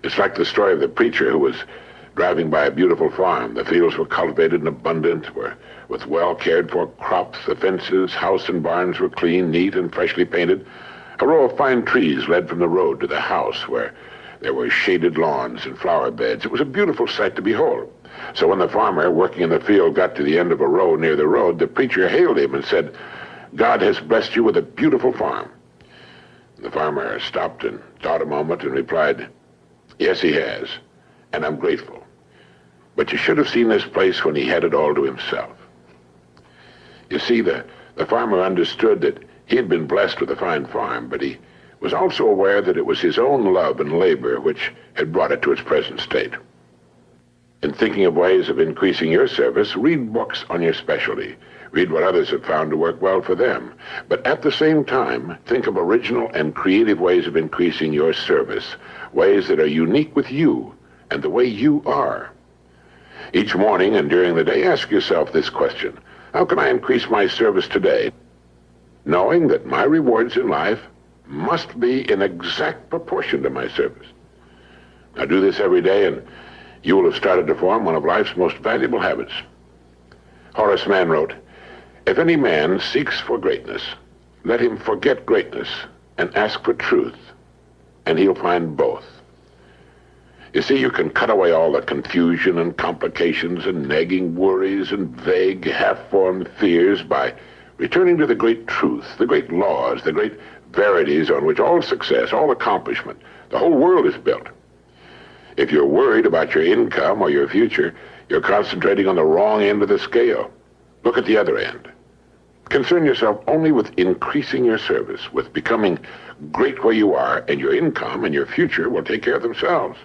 It's like the story of the preacher who was driving by a beautiful farm. The fields were cultivated and abundant, with well-cared-for crops. The fences, house, and barns were clean, neat, and freshly painted. A row of fine trees led from the road to the house, where there were shaded lawns and flower beds. It was a beautiful sight to behold. So when the farmer working in the field got to the end of a row near the road, the preacher hailed him and said, "God has blessed you with a beautiful farm." The farmer stopped and thought a moment and replied, "Yes, he has, and I'm grateful. But you should have seen this place when he had it all to himself." You see, the farmer understood that he had been blessed with a fine farm, but he was also aware that it was his own love and labor which had brought it to its present state. In thinking of ways of increasing your service, read books on your specialty. Read what others have found to work well for them. But at the same time, think of original and creative ways of increasing your service, ways that are unique with you and the way you are. Each morning and during the day, ask yourself this question: how can I increase my service today, knowing that my rewards in life must be in exact proportion to my service? Now do this every day, and you will have started to form one of life's most valuable habits. Horace Mann wrote, "If any man seeks for greatness, let him forget greatness and ask for truth, and he'll find both." You see, you can cut away all the confusion and complications and nagging worries and vague, half-formed fears by returning to the great truth, the great laws, the great verities on which all success, all accomplishment, the whole world is built. If you're worried about your income or your future, you're concentrating on the wrong end of the scale. Look at the other end. Concern yourself only with increasing your service, with becoming great where you are, and your income and your future will take care of themselves.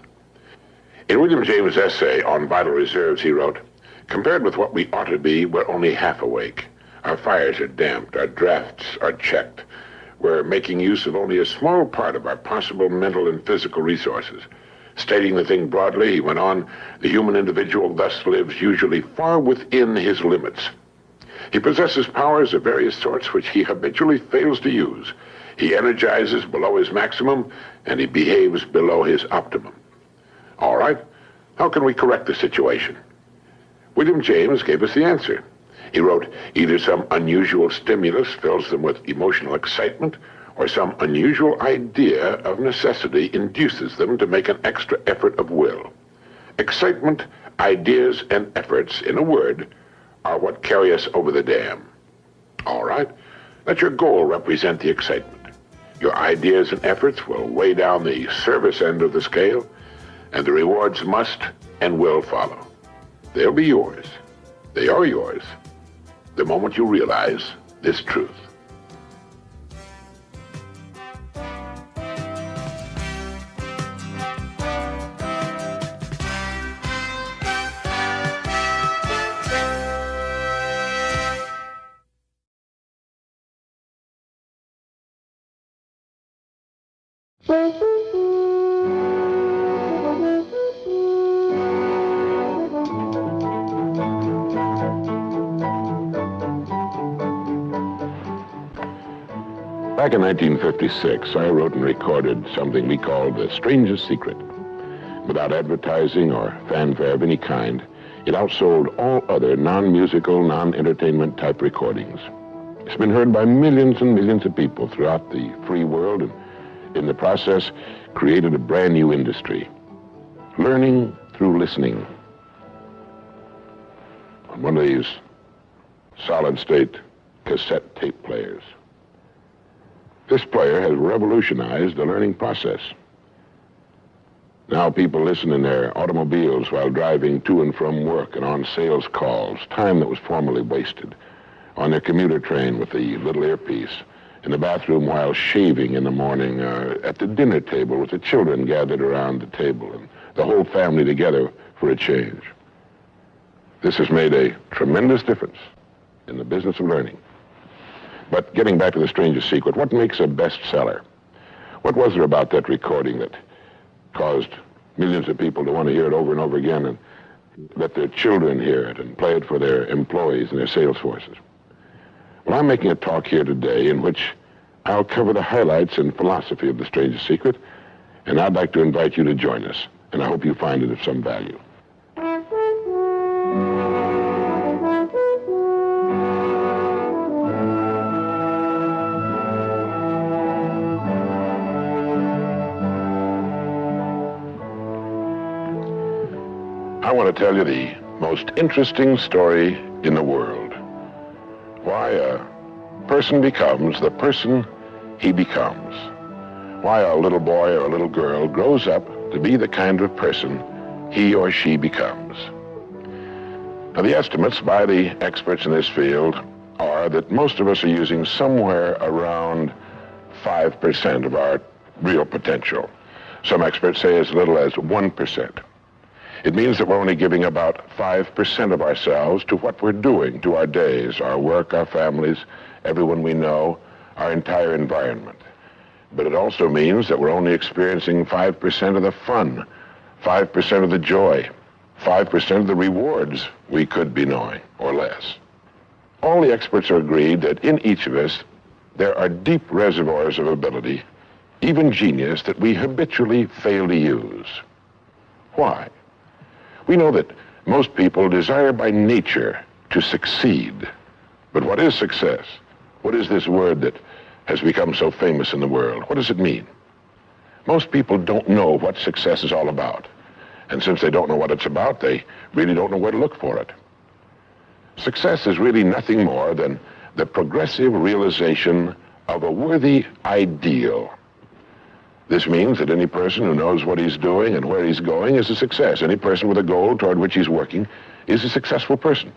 In William James' essay on vital reserves, he wrote, "Compared with what we ought to be, we're only half awake. Our fires are damped, our drafts are checked. We're making use of only a small part of our possible mental and physical resources." Stating the thing broadly, he went on, "The human individual thus lives usually far within his limits. He possesses powers of various sorts which he habitually fails to use. He energizes below his maximum, and he behaves below his optimum." All right, how can we correct the situation? William James gave us the answer. He wrote, "Either some unusual stimulus fills them with emotional excitement, or some unusual idea of necessity induces them to make an extra effort of will. Excitement, ideas, and efforts, in a word, are what carry us over the dam." All right, let your goal represent the excitement. Your ideas and efforts will weigh down the service end of the scale, and the rewards must and will follow. They'll be yours. They are yours the moment you realize this truth. Back in 1956, I wrote and recorded something we called The Strangest Secret. Without advertising or fanfare of any kind, it outsold all other non-musical, non-entertainment type recordings. It's been heard by millions and millions of people throughout the free world, and in the process created a brand new industry. Learning through listening. On one of these solid-state cassette tape players. This player has revolutionized the learning process. Now people listen in their automobiles while driving to and from work and on sales calls, time that was formerly wasted, on their commuter train with the little earpiece, in the bathroom while shaving in the morning, at the dinner table with the children gathered around the table and the whole family together for a change. This has made a tremendous difference in the business of learning. But getting back to The Strangest Secret, what makes a bestseller? What was there about that recording that caused millions of people to want to hear it over and over again and let their children hear it and play it for their employees and their sales forces? Well, I'm making a talk here today in which I'll cover the highlights and philosophy of The Strangest Secret, and I'd like to invite you to join us, and I hope you find it of some value. I want to tell you the most interesting story in the world. Why a person becomes the person he becomes. Why a little boy or a little girl grows up to be the kind of person he or she becomes. Now, the estimates by the experts in this field are that most of us are using somewhere around 5% of our real potential. Some experts say as little as 1%. It means that we're only giving about 5% of ourselves to what we're doing, to our days, our work, our families, everyone we know, our entire environment. But it also means that we're only experiencing 5% of the fun, 5% of the joy, 5% of the rewards we could be knowing, or less. All the experts are agreed that in each of us, there are deep reservoirs of ability, even genius, that we habitually fail to use. Why? We know that most people desire by nature to succeed. But what is success? What is this word that has become so famous in the world? What does it mean? Most people don't know what success is all about. And since they don't know what it's about, they really don't know where to look for it. Success is really nothing more than the progressive realization of a worthy ideal. This means that any person who knows what he's doing and where he's going is a success. Any person with a goal toward which he's working is a successful person.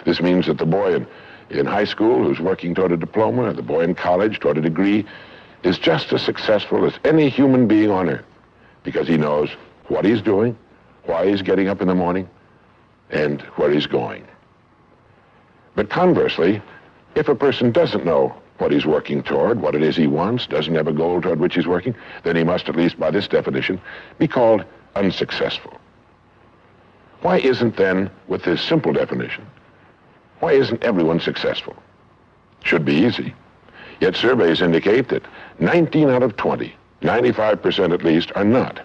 This means that the boy in high school who's working toward a diploma, or the boy in college toward a degree, is just as successful as any human being on earth, because he knows what he's doing, why he's getting up in the morning, and where he's going. But conversely, if a person doesn't know what he's working toward, what it is he wants, doesn't have a goal toward which he's working, then he must, at least by this definition, be called unsuccessful. Why isn't then, with this simple definition, why isn't everyone successful? Should be easy. Yet surveys indicate that 19 out of 20, 95% at least, are not.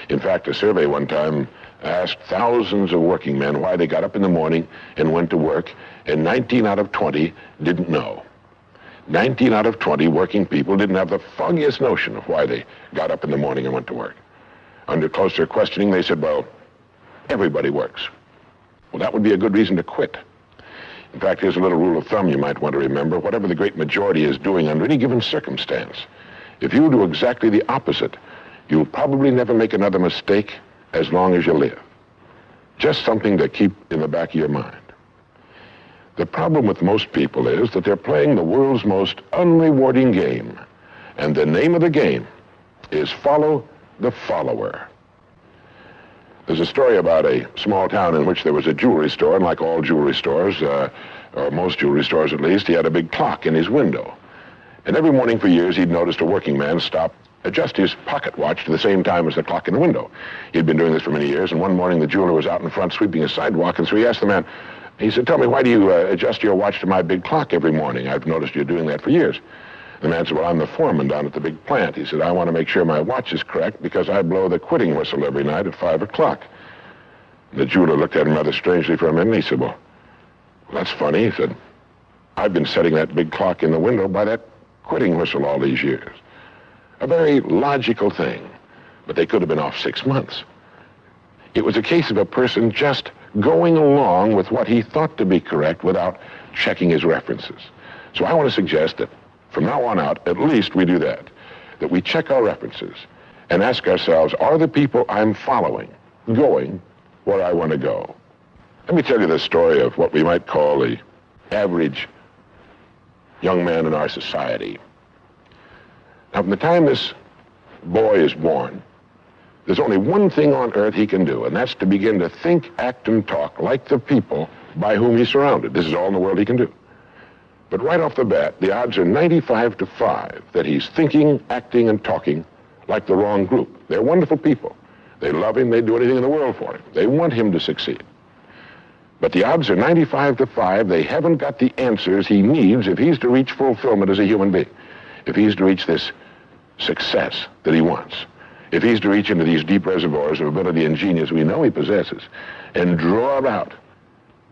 In fact, a survey one time asked thousands of working men why they got up in the morning and went to work, and 19 out of 20 didn't know. 19 out of 20 working people didn't have the foggiest notion of why they got up in the morning and went to work. Under closer questioning, they said, well, everybody works. Well, that would be a good reason to quit. In fact, here's a little rule of thumb you might want to remember. Whatever the great majority is doing under any given circumstance, if you do exactly the opposite, you'll probably never make another mistake as long as you live. Just something to keep in the back of your mind. The problem with most people is that they're playing the world's most unrewarding game. And the name of the game is follow the follower. There's a story about a small town in which there was a jewelry store, and like all jewelry stores, or most jewelry stores at least, he had a big clock in his window. And every morning for years, he'd noticed a working man stop, adjust his pocket watch to the same time as the clock in the window. He'd been doing this for many years, and one morning the jeweler was out in front sweeping a sidewalk, and so he asked the man, he said, tell me, why do you adjust your watch to my big clock every morning? I've noticed you're doing that for years. The man said, well, I'm the foreman down at the big plant. He said, I want to make sure my watch is correct because I blow the quitting whistle every night at 5 o'clock. The jeweler looked at him rather strangely for a minute, and he said, well, that's funny. He said, I've been setting that big clock in the window by that quitting whistle all these years. A very logical thing, but they could have been off 6 months. It was a case of a person just going along with what he thought to be correct without checking his references. So I want to suggest that from now on out, at least we do that we check our references and ask ourselves, are the people I'm following going where I want to go? Let me tell you the story of what we might call the average young man in our society. Now, from the time this boy is born, there's only one thing on earth he can do, and that's to begin to think, act, and talk like the people by whom he's surrounded. This is all in the world he can do. But right off the bat, the odds are 95 to 5 that he's thinking, acting, and talking like the wrong group. They're wonderful people. They love him. They'd do anything in the world for him. They want him to succeed. But the odds are 95 to 5 they haven't got the answers he needs if he's to reach fulfillment as a human being, if he's to reach this success that he wants, if he's to reach into these deep reservoirs of ability and genius we know he possesses and draw it out.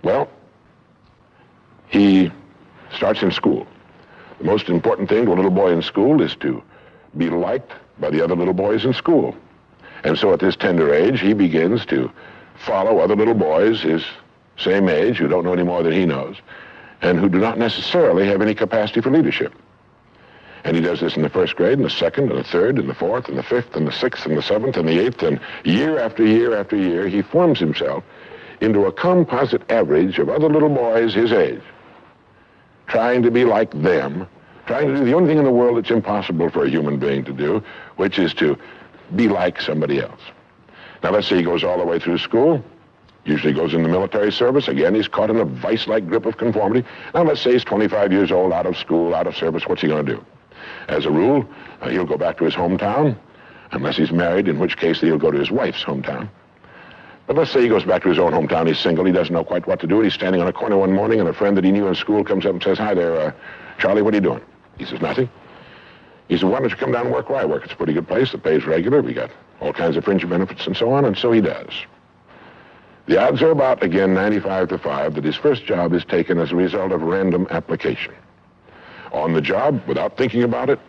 Well, he starts in school. The most important thing to a little boy in school is to be liked by the other little boys in school. And so at this tender age, he begins to follow other little boys his same age who don't know any more than he knows and who do not necessarily have any capacity for leadership. And he does this in the first grade, and the second, and the third, and the fourth, and the fifth, and the sixth, and the seventh, and the eighth, and year after year after year, he forms himself into a composite average of other little boys his age, trying to be like them, trying to do the only thing in the world that's impossible for a human being to do, which is to be like somebody else. Now, let's say he goes all the way through school, usually goes in the military service. Again, he's caught in a vice-like grip of conformity. Now, let's say he's 25 years old, out of school, out of service. What's he going to do? As a rule, he'll go back to his hometown, unless he's married, in which case he'll go to his wife's hometown. But let's say he goes back to his own hometown. He's single. He doesn't know quite what to do. He's standing on a corner one morning, and a friend that he knew in school comes up and says, "Hi there, Charlie, what are you doing?" He says, "Nothing." He said, "Why don't you come down and work where I work? It's a pretty good place. The pay's regular. We got all kinds of fringe benefits and so on." And so he does. The odds are about, again, 95 to 5 that his first job is taken as a result of random application. On the job, without thinking about it,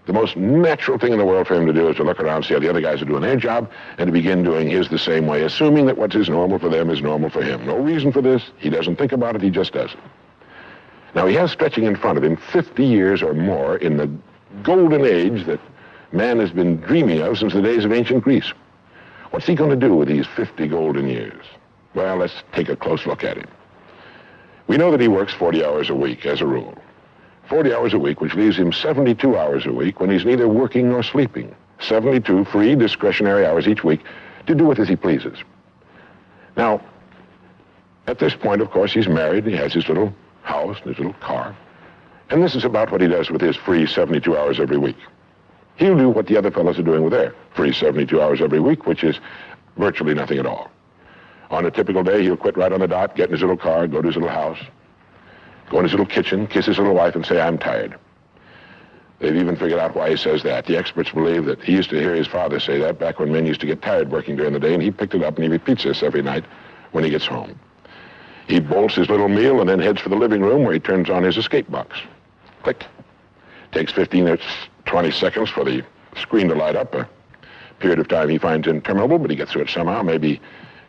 the most natural thing in the world for him to do is to look around, see how the other guys are doing their job, and to begin doing his the same way, assuming that what is normal for them is normal for him. No reason for this. He doesn't think about it. He just does it. Now, he has stretching in front of him 50 years or more in the golden age that man has been dreaming of since the days of ancient Greece. What's he going to do with these 50 golden years? Well, let's take a close look at him. We know that he works 40 hours a week, as a rule. 40 hours a week, which leaves him 72 hours a week when he's neither working nor sleeping. 72 free, discretionary hours each week to do with as he pleases. Now, at this point, of course, he's married. He has his little house and his little car. And this is about what he does with his free 72 hours every week. He'll do what the other fellows are doing with their free 72 hours every week, which is virtually nothing at all. On a typical day, he'll quit right on the dot, get in his little car, go to his little house, go in his little kitchen, kiss his little wife, and say, "I'm tired." They've even figured out why he says that. The experts believe that he used to hear his father say that back when men used to get tired working during the day, and he picked it up and he repeats this every night when he gets home. He bolts his little meal and then heads for the living room where he turns on his escape box. Click. Takes 15 or 20 seconds for the screen to light up, a period of time he finds interminable, but he gets through it somehow. Maybe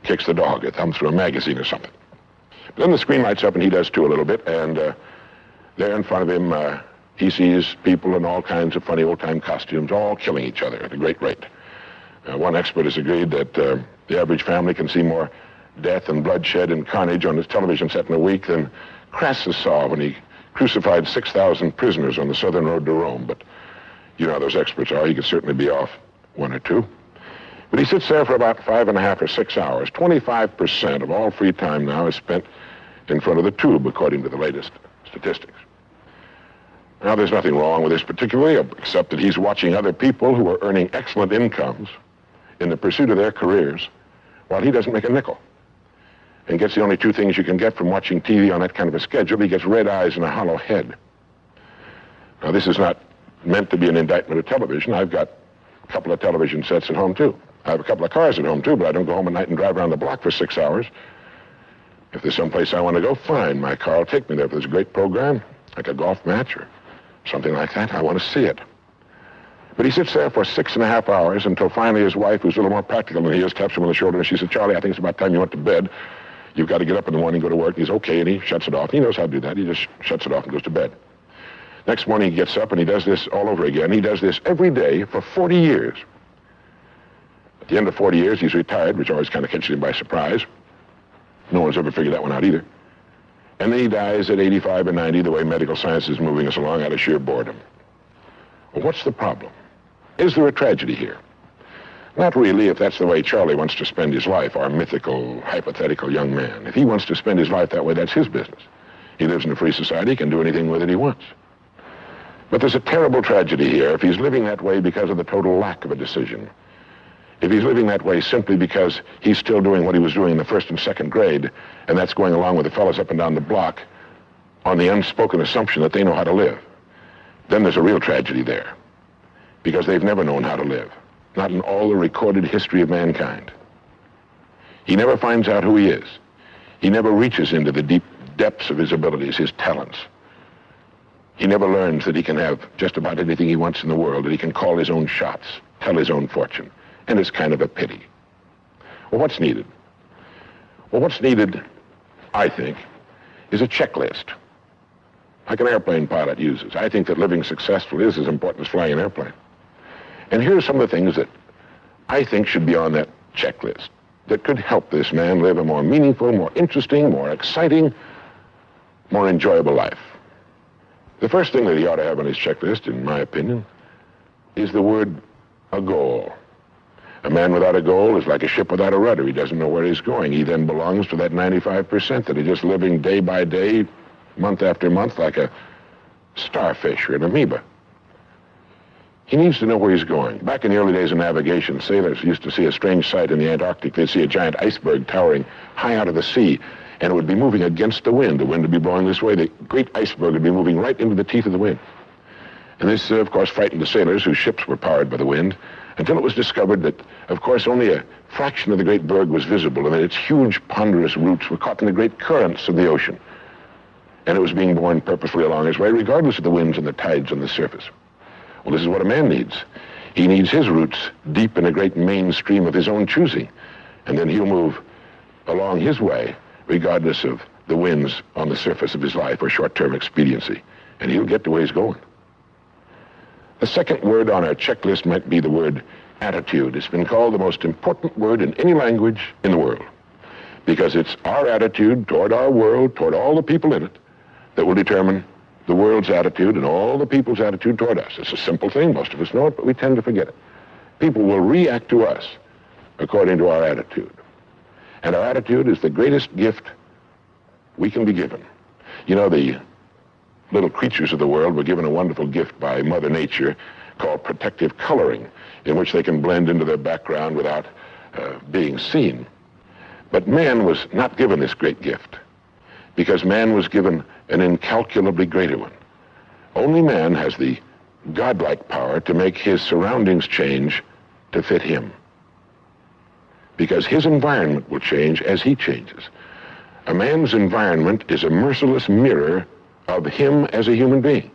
kicks the dog or thumbs through a magazine or something. But then the screen lights up and he does too a little bit, and there in front of him he sees people in all kinds of funny old-time costumes all killing each other at a great rate. One expert has agreed that the average family can see more death and bloodshed and carnage on his television set in a week than Crassus saw when he crucified 6,000 prisoners on the southern road to Rome. But you know how those experts are. He could certainly be off one or two. But he sits there for about 5.5 or 6 hours. 25% of all free time now is spent in front of the tube, according to the latest statistics. Now, there's nothing wrong with this particularly, except that he's watching other people who are earning excellent incomes in the pursuit of their careers, while he doesn't make a nickel. And gets the only two things you can get from watching TV on that kind of a schedule. He gets red eyes and a hollow head. Now, this is not meant to be an indictment of television. I've got a couple of television sets at home, too. I have a couple of cars at home, too, but I don't go home at night and drive around the block for 6 hours. If there's someplace I want to go, fine. My car will take me there. If there's a great program, like a golf match or something like that, I want to see it. But he sits there for 6.5 hours until finally his wife, who's a little more practical than he is, taps him on the shoulder and she said, "Charlie, I think it's about time you went to bed. You've got to get up in the morning, go to work." And he's okay, and he shuts it off. He knows how to do that. He just shuts it off and goes to bed. Next morning he gets up and he does this all over again. He does this every day for 40 years. At the end of 40 years, he's retired, which always kind of catches him by surprise. No one's ever figured that one out either. And then he dies at 85 or 90, the way medical science is moving us along, out of sheer boredom. Well, what's the problem? Is there a tragedy here? Not really, if that's the way Charlie wants to spend his life, our mythical, hypothetical young man. If he wants to spend his life that way, that's his business. He lives in a free society, he can do anything with it he wants. But there's a terrible tragedy here if he's living that way because of the total lack of a decision. If he's living that way simply because he's still doing what he was doing in the first and second grade, and that's going along with the fellows up and down the block on the unspoken assumption that they know how to live, then there's a real tragedy there, because they've never known how to live, not in all the recorded history of mankind. He never finds out who he is. He never reaches into the deep depths of his abilities, his talents. He never learns that he can have just about anything he wants in the world, that he can call his own shots, tell his own fortune. And it's kind of a pity. Well, what's needed? Well, what's needed, I think, is a checklist, like an airplane pilot uses. I think that living successfully is as important as flying an airplane. And here are some of the things that I think should be on that checklist that could help this man live a more meaningful, more interesting, more exciting, more enjoyable life. The first thing that he ought to have on his checklist, in my opinion, is the word a goal. A man without a goal is like a ship without a rudder. He doesn't know where he's going. He then belongs to that 95% that are just living day by day, month after month, like a starfish or an amoeba. He needs to know where he's going. Back in the early days of navigation, sailors used to see a strange sight in the Antarctic. They'd see a giant iceberg towering high out of the sea, and it would be moving against the wind. The wind would be blowing this way. The great iceberg would be moving right into the teeth of the wind. And this, of course, frightened the sailors whose ships were powered by the wind, until it was discovered that, of course, only a fraction of the great berg was visible, and that its huge, ponderous roots were caught in the great currents of the ocean. And it was being borne purposefully along its way, regardless of the winds and the tides on the surface. Well, this is what a man needs. He needs his roots deep in a great mainstream of his own choosing, and then he'll move along his way, regardless of the winds on the surface of his life or short-term expediency, and he'll get to where he's going. The second word on our checklist might be the word attitude. It's been called the most important word in any language in the world, because it's our attitude toward our world, toward all the people in it, that will determine the world's attitude and all the people's attitude toward us. It's a simple thing. Most of us know it, but we tend to forget it. People will react to us according to our attitude. And our attitude is the greatest gift we can be given. You know, the little creatures of the world were given a wonderful gift by Mother Nature called protective coloring, in which they can blend into their background without being seen. But man was not given this great gift, because man was given an incalculably greater one. Only man has the godlike power to make his surroundings change to fit him, because his environment will change as he changes. A man's environment is a merciless mirror of him as a human being.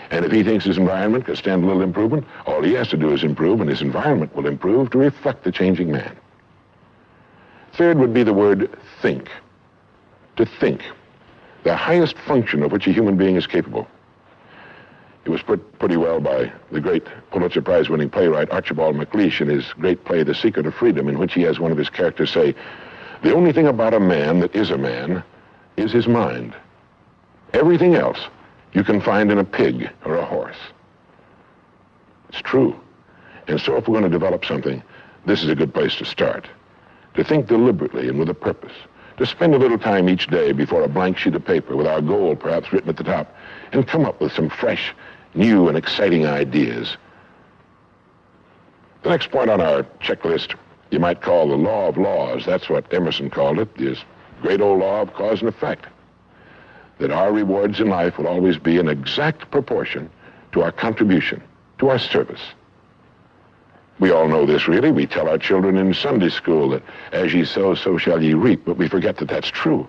And if he thinks his environment can stand a little improvement, all he has to do is improve, and his environment will improve to reflect the changing man. Third would be the word think. To think. The highest function of which a human being is capable. It was put pretty well by the great Pulitzer Prize-winning playwright Archibald MacLeish in his great play, The Secret of Freedom, in which he has one of his characters say, "The only thing about a man that is a man is his mind. Everything else you can find in a pig or a horse." It's true. And so if we're going to develop something, this is a good place to start. To think deliberately and with a purpose. To spend a little time each day before a blank sheet of paper with our goal perhaps written at the top, and come up with some fresh, new, and exciting ideas. The next point on our checklist you might call the law of laws. That's what Emerson called it, this great old law of cause and effect. That our rewards in life will always be in exact proportion to our contribution, to our service. We all know this, really. We tell our children in Sunday school that as ye sow, so shall ye reap, but we forget that that's true.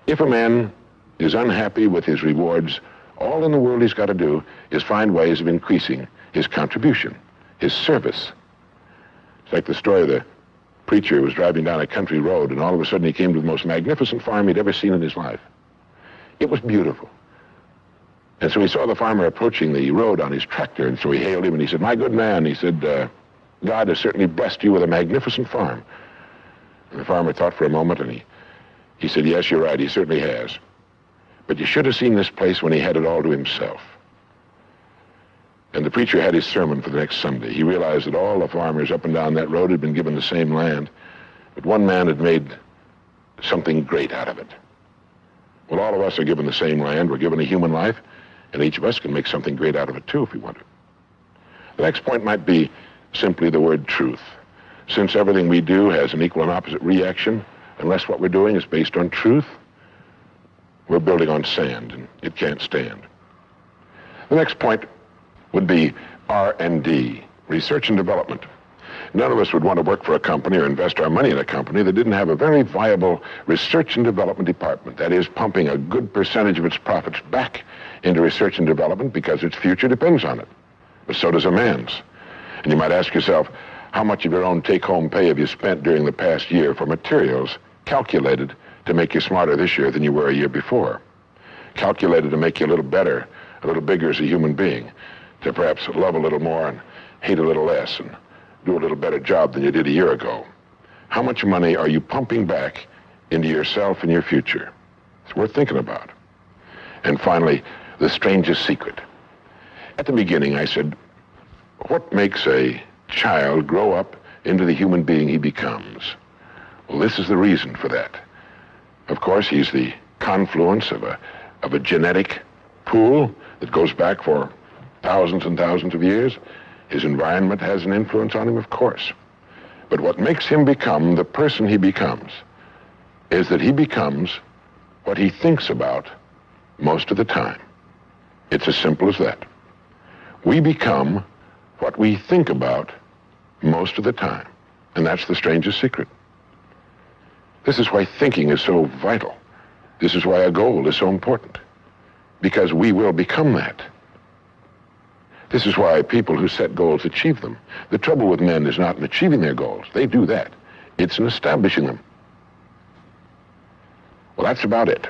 If a man is unhappy with his rewards, all in the world he's got to do is find ways of increasing his contribution, his service. It's like the story of the preacher who was driving down a country road, and all of a sudden he came to the most magnificent farm he'd ever seen in his life. It was beautiful. And so he saw the farmer approaching the road on his tractor, and so he hailed him, and he said, "My good man," he said, "God has certainly blessed you with a magnificent farm." And the farmer thought for a moment, and he said, "Yes, you're right, he certainly has. But you should have seen this place when he had it all to himself." And the preacher had his sermon for the next Sunday. He realized that all the farmers up and down that road had been given the same land, but one man had made something great out of it. Well, all of us are given the same land. We're given a human life, and each of us can make something great out of it, too, if we want to. The next point might be simply the word truth. Since everything we do has an equal and opposite reaction, unless what we're doing is based on truth, we're building on sand, and it can't stand. The next point would be R&D, research and development. None of us would want to work for a company or invest our money in a company that didn't have a very viable research and development department. That is, pumping a good percentage of its profits back into research and development because its future depends on it. But so does a man's. And you might ask yourself, how much of your own take-home pay have you spent during the past year for materials, calculated to make you smarter this year than you were a year before. Calculated to make you a little better, a little bigger as a human being, to perhaps love a little more and hate a little less and do a little better job than you did a year ago. How much money are you pumping back into yourself and your future? It's worth thinking about. And finally, the strangest secret. At the beginning, I said, what makes a child grow up into the human being he becomes? Well, this is the reason for that. Of course, he's the confluence of a genetic pool that goes back for thousands and thousands of years. His environment has an influence on him, of course. But what makes him become the person he becomes is that he becomes what he thinks about most of the time. It's as simple as that. We become what we think about most of the time. And that's the strangest secret. This is why thinking is so vital. This is why a goal is so important. Because we will become that. This is why people who set goals achieve them. The trouble with men is not in achieving their goals. They do that. It's in establishing them. Well, that's about it.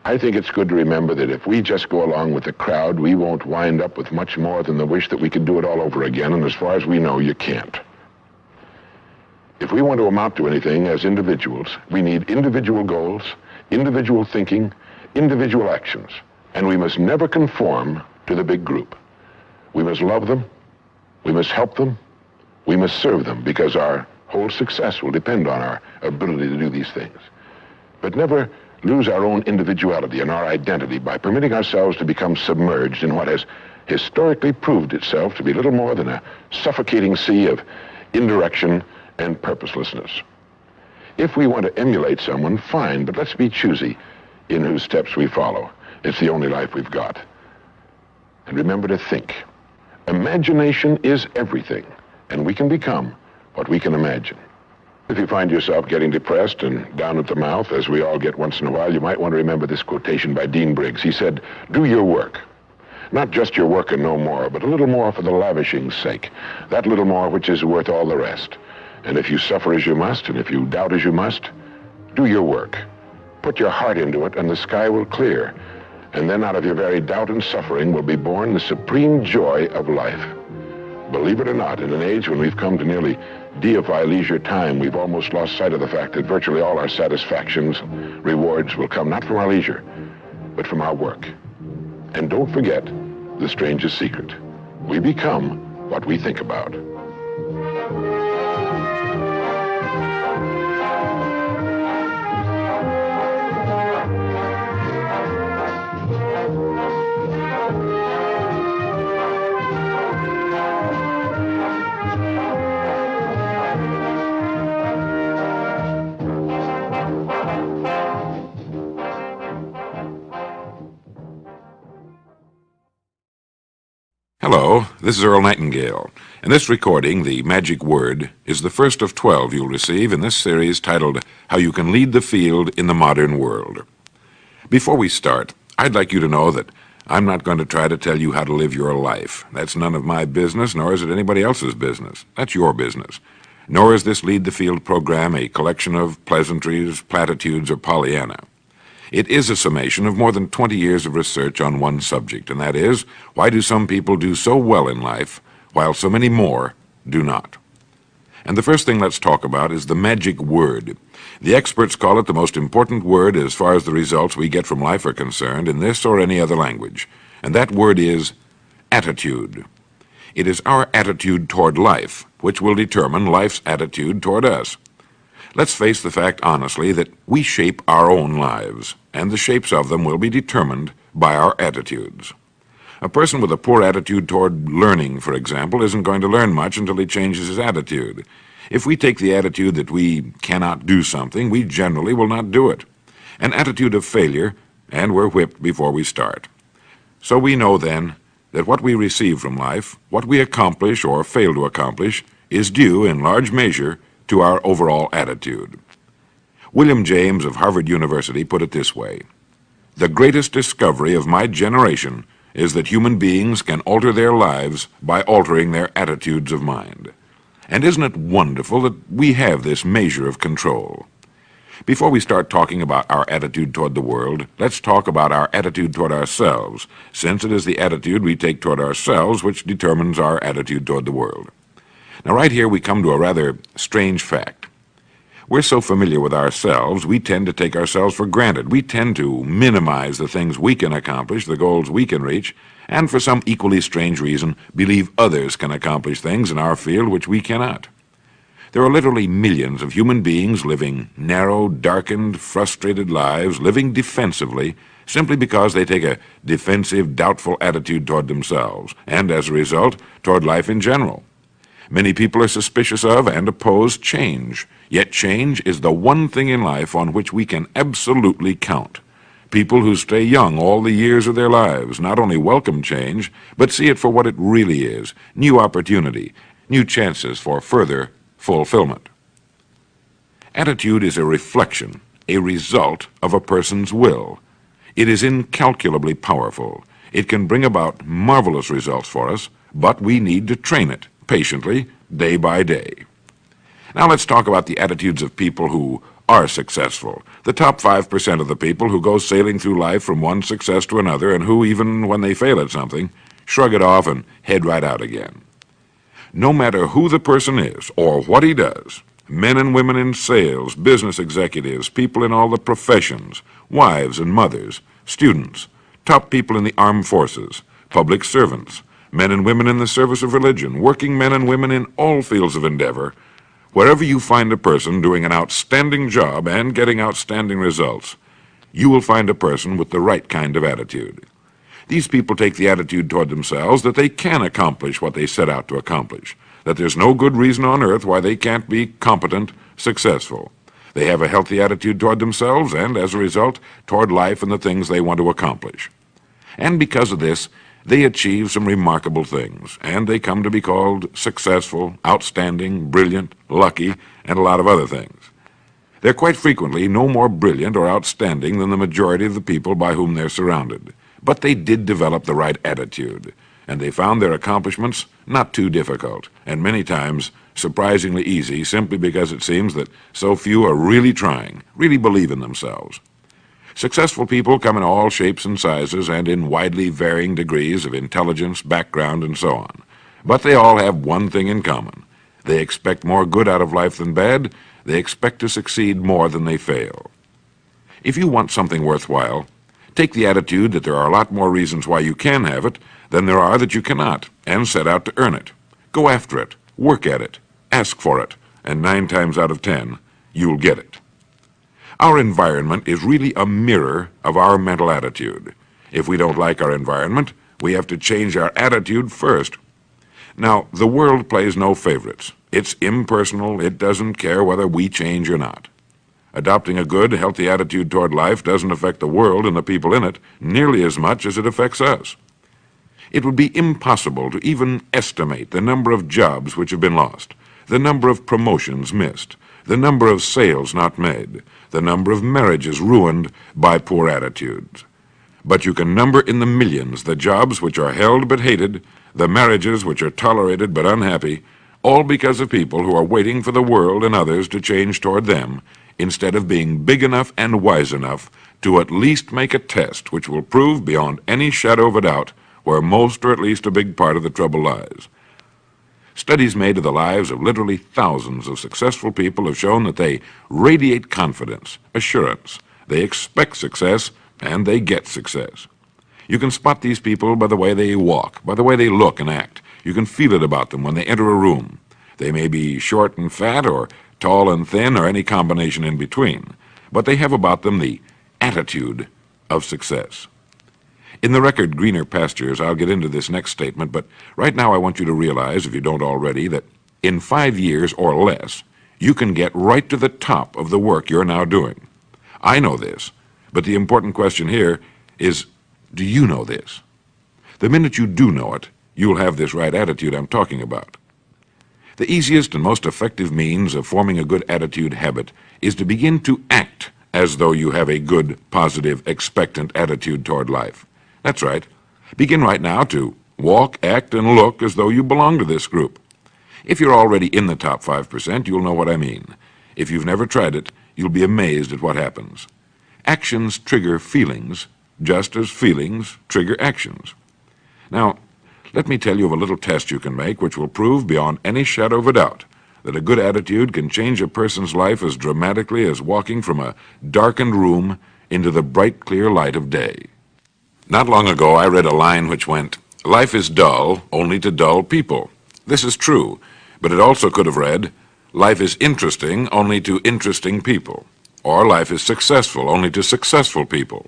I think it's good to remember that if we just go along with the crowd, we won't wind up with much more than the wish that we could do it all over again, and as far as we know, you can't. If we want to amount to anything as individuals, we need individual goals, individual thinking, individual actions, and we must never conform to the big group. We must love them, we must help them, we must serve them, because our whole success will depend on our ability to do these things. But never lose our own individuality and our identity by permitting ourselves to become submerged in what has historically proved itself to be little more than a suffocating sea of indirection and purposelessness. If we want to emulate someone, fine, but let's be choosy in whose steps we follow. It's the only life we've got. And remember to think. Imagination is everything, and we can become what we can imagine. If you find yourself getting depressed and down at the mouth, as we all get once in a while, you might want to remember this quotation by Dean Briggs. He said, "Do your work. Not just your work and no more, but a little more for the lavishing's sake. That little more which is worth all the rest. And if you suffer as you must, and if you doubt as you must, do your work. Put your heart into it, and the sky will clear. And then out of your very doubt and suffering will be born the supreme joy of life." Believe it or not, in an age when we've come to nearly deify leisure time, we've almost lost sight of the fact that virtually all our satisfactions, rewards will come not from our leisure, but from our work. And don't forget the strangest secret. We become what we think about. Hello, this is Earl Nightingale, and this recording, The Magic Word, is the first of 12 you'll receive in this series titled How You Can Lead the Field in the Modern World. Before we start, I'd like you to know that I'm not going to try to tell you how to live your life. That's none of my business, nor is it anybody else's business. That's your business. Nor is this Lead the Field program a collection of pleasantries, platitudes, or Pollyanna. It is a summation of more than 20 years of research on one subject, and that is, why do some people do so well in life, while so many more do not? And the first thing let's talk about is the magic word. The experts call it the most important word as far as the results we get from life are concerned in this or any other language, and that word is attitude. It is our attitude toward life which will determine life's attitude toward us. Let's face the fact honestly that we shape our own lives, and the shapes of them will be determined by our attitudes. A person with a poor attitude toward learning, for example, isn't going to learn much until he changes his attitude. If we take the attitude that we cannot do something, we generally will not do it. An attitude of failure, and we're whipped before we start. So we know then that what we receive from life, what we accomplish or fail to accomplish, is due in large measure to our overall attitude. William James of Harvard University put it this way: "The greatest discovery of my generation is that human beings can alter their lives by altering their attitudes of mind." And isn't it wonderful that we have this measure of control? Before we start talking about our attitude toward the world, let's talk about our attitude toward ourselves, since it is the attitude we take toward ourselves which determines our attitude toward the world. Now, right here we come to a rather strange fact. We're so familiar with ourselves, we tend to take ourselves for granted. We tend to minimize the things we can accomplish, the goals we can reach, and for some equally strange reason, believe others can accomplish things in our field which we cannot. There are literally millions of human beings living narrow, darkened, frustrated lives, living defensively, simply because they take a defensive, doubtful attitude toward themselves, and as a result, toward life in general. Many people are suspicious of and oppose change, yet change is the one thing in life on which we can absolutely count. People who stay young all the years of their lives not only welcome change, but see it for what it really is, new opportunity, new chances for further fulfillment. Attitude is a reflection, a result of a person's will. It is incalculably powerful. It can bring about marvelous results for us, but we need to train it patiently, day by day. Now let's talk about the attitudes of people who are successful, the top 5% of the people who go sailing through life from one success to another and who, even when they fail at something, shrug it off and head right out again. No matter who the person is or what he does, men and women in sales, business executives, people in all the professions, wives and mothers, students, top people in the armed forces, public servants, men and women in the service of religion, working men and women in all fields of endeavor, wherever you find a person doing an outstanding job and getting outstanding results, you will find a person with the right kind of attitude. These people take the attitude toward themselves that they can accomplish what they set out to accomplish, that there's no good reason on earth why they can't be competent, successful. They have a healthy attitude toward themselves and, as a result, toward life and the things they want to accomplish. And because of this, they achieve some remarkable things, and they come to be called successful, outstanding, brilliant, lucky, and a lot of other things. They're quite frequently no more brilliant or outstanding than the majority of the people by whom they're surrounded. But they did develop the right attitude, and they found their accomplishments not too difficult, and many times surprisingly easy, simply because it seems that so few are really trying, really believe in themselves. Successful people come in all shapes and sizes and in widely varying degrees of intelligence, background, and so on. But they all have one thing in common. They expect more good out of life than bad. They expect to succeed more than they fail. If you want something worthwhile, take the attitude that there are a lot more reasons why you can have it than there are that you cannot, and set out to earn it. Go after it, work at it, ask for it, and 9 times out of 10, you'll get it. Our environment is really a mirror of our mental attitude. If we don't like our environment, we have to change our attitude first. Now, the world plays no favorites. It's impersonal. It doesn't care whether we change or not. Adopting a good, healthy attitude toward life doesn't affect the world and the people in it nearly as much as it affects us. It would be impossible to even estimate the number of jobs which have been lost, the number of promotions missed, the number of sales not made, the number of marriages ruined by poor attitudes. But you can number in the millions the jobs which are held but hated, the marriages which are tolerated but unhappy, all because of people who are waiting for the world and others to change toward them, instead of being big enough and wise enough to at least make a test which will prove beyond any shadow of a doubt where most or at least a big part of the trouble lies. Studies made of the lives of literally thousands of successful people have shown that they radiate confidence, assurance, they expect success, and they get success. You can spot these people by the way they walk, by the way they look and act. You can feel it about them when they enter a room. They may be short and fat, or tall and thin, or any combination in between, but they have about them the attitude of success. In the record Greener Pastures, I'll get into this next statement, but right now I want you to realize, if you don't already, that in 5 years or less, you can get right to the top of the work you're now doing. I know this, but the important question here is, do you know this? The minute you do know it, you'll have this right attitude I'm talking about. The easiest and most effective means of forming a good attitude habit is to begin to act as though you have a good, positive, expectant attitude toward life. That's right. Begin right now to walk, act, and look as though you belong to this group. If you're already in the top 5%, you'll know what I mean. If you've never tried it, you'll be amazed at what happens. Actions trigger feelings, just as feelings trigger actions. Now, let me tell you of a little test you can make which will prove beyond any shadow of a doubt that a good attitude can change a person's life as dramatically as walking from a darkened room into the bright, clear light of day. Not long ago, I read a line which went, "Life is dull only to dull people." This is true, but it also could have read, "Life is interesting only to interesting people," or "Life is successful only to successful people."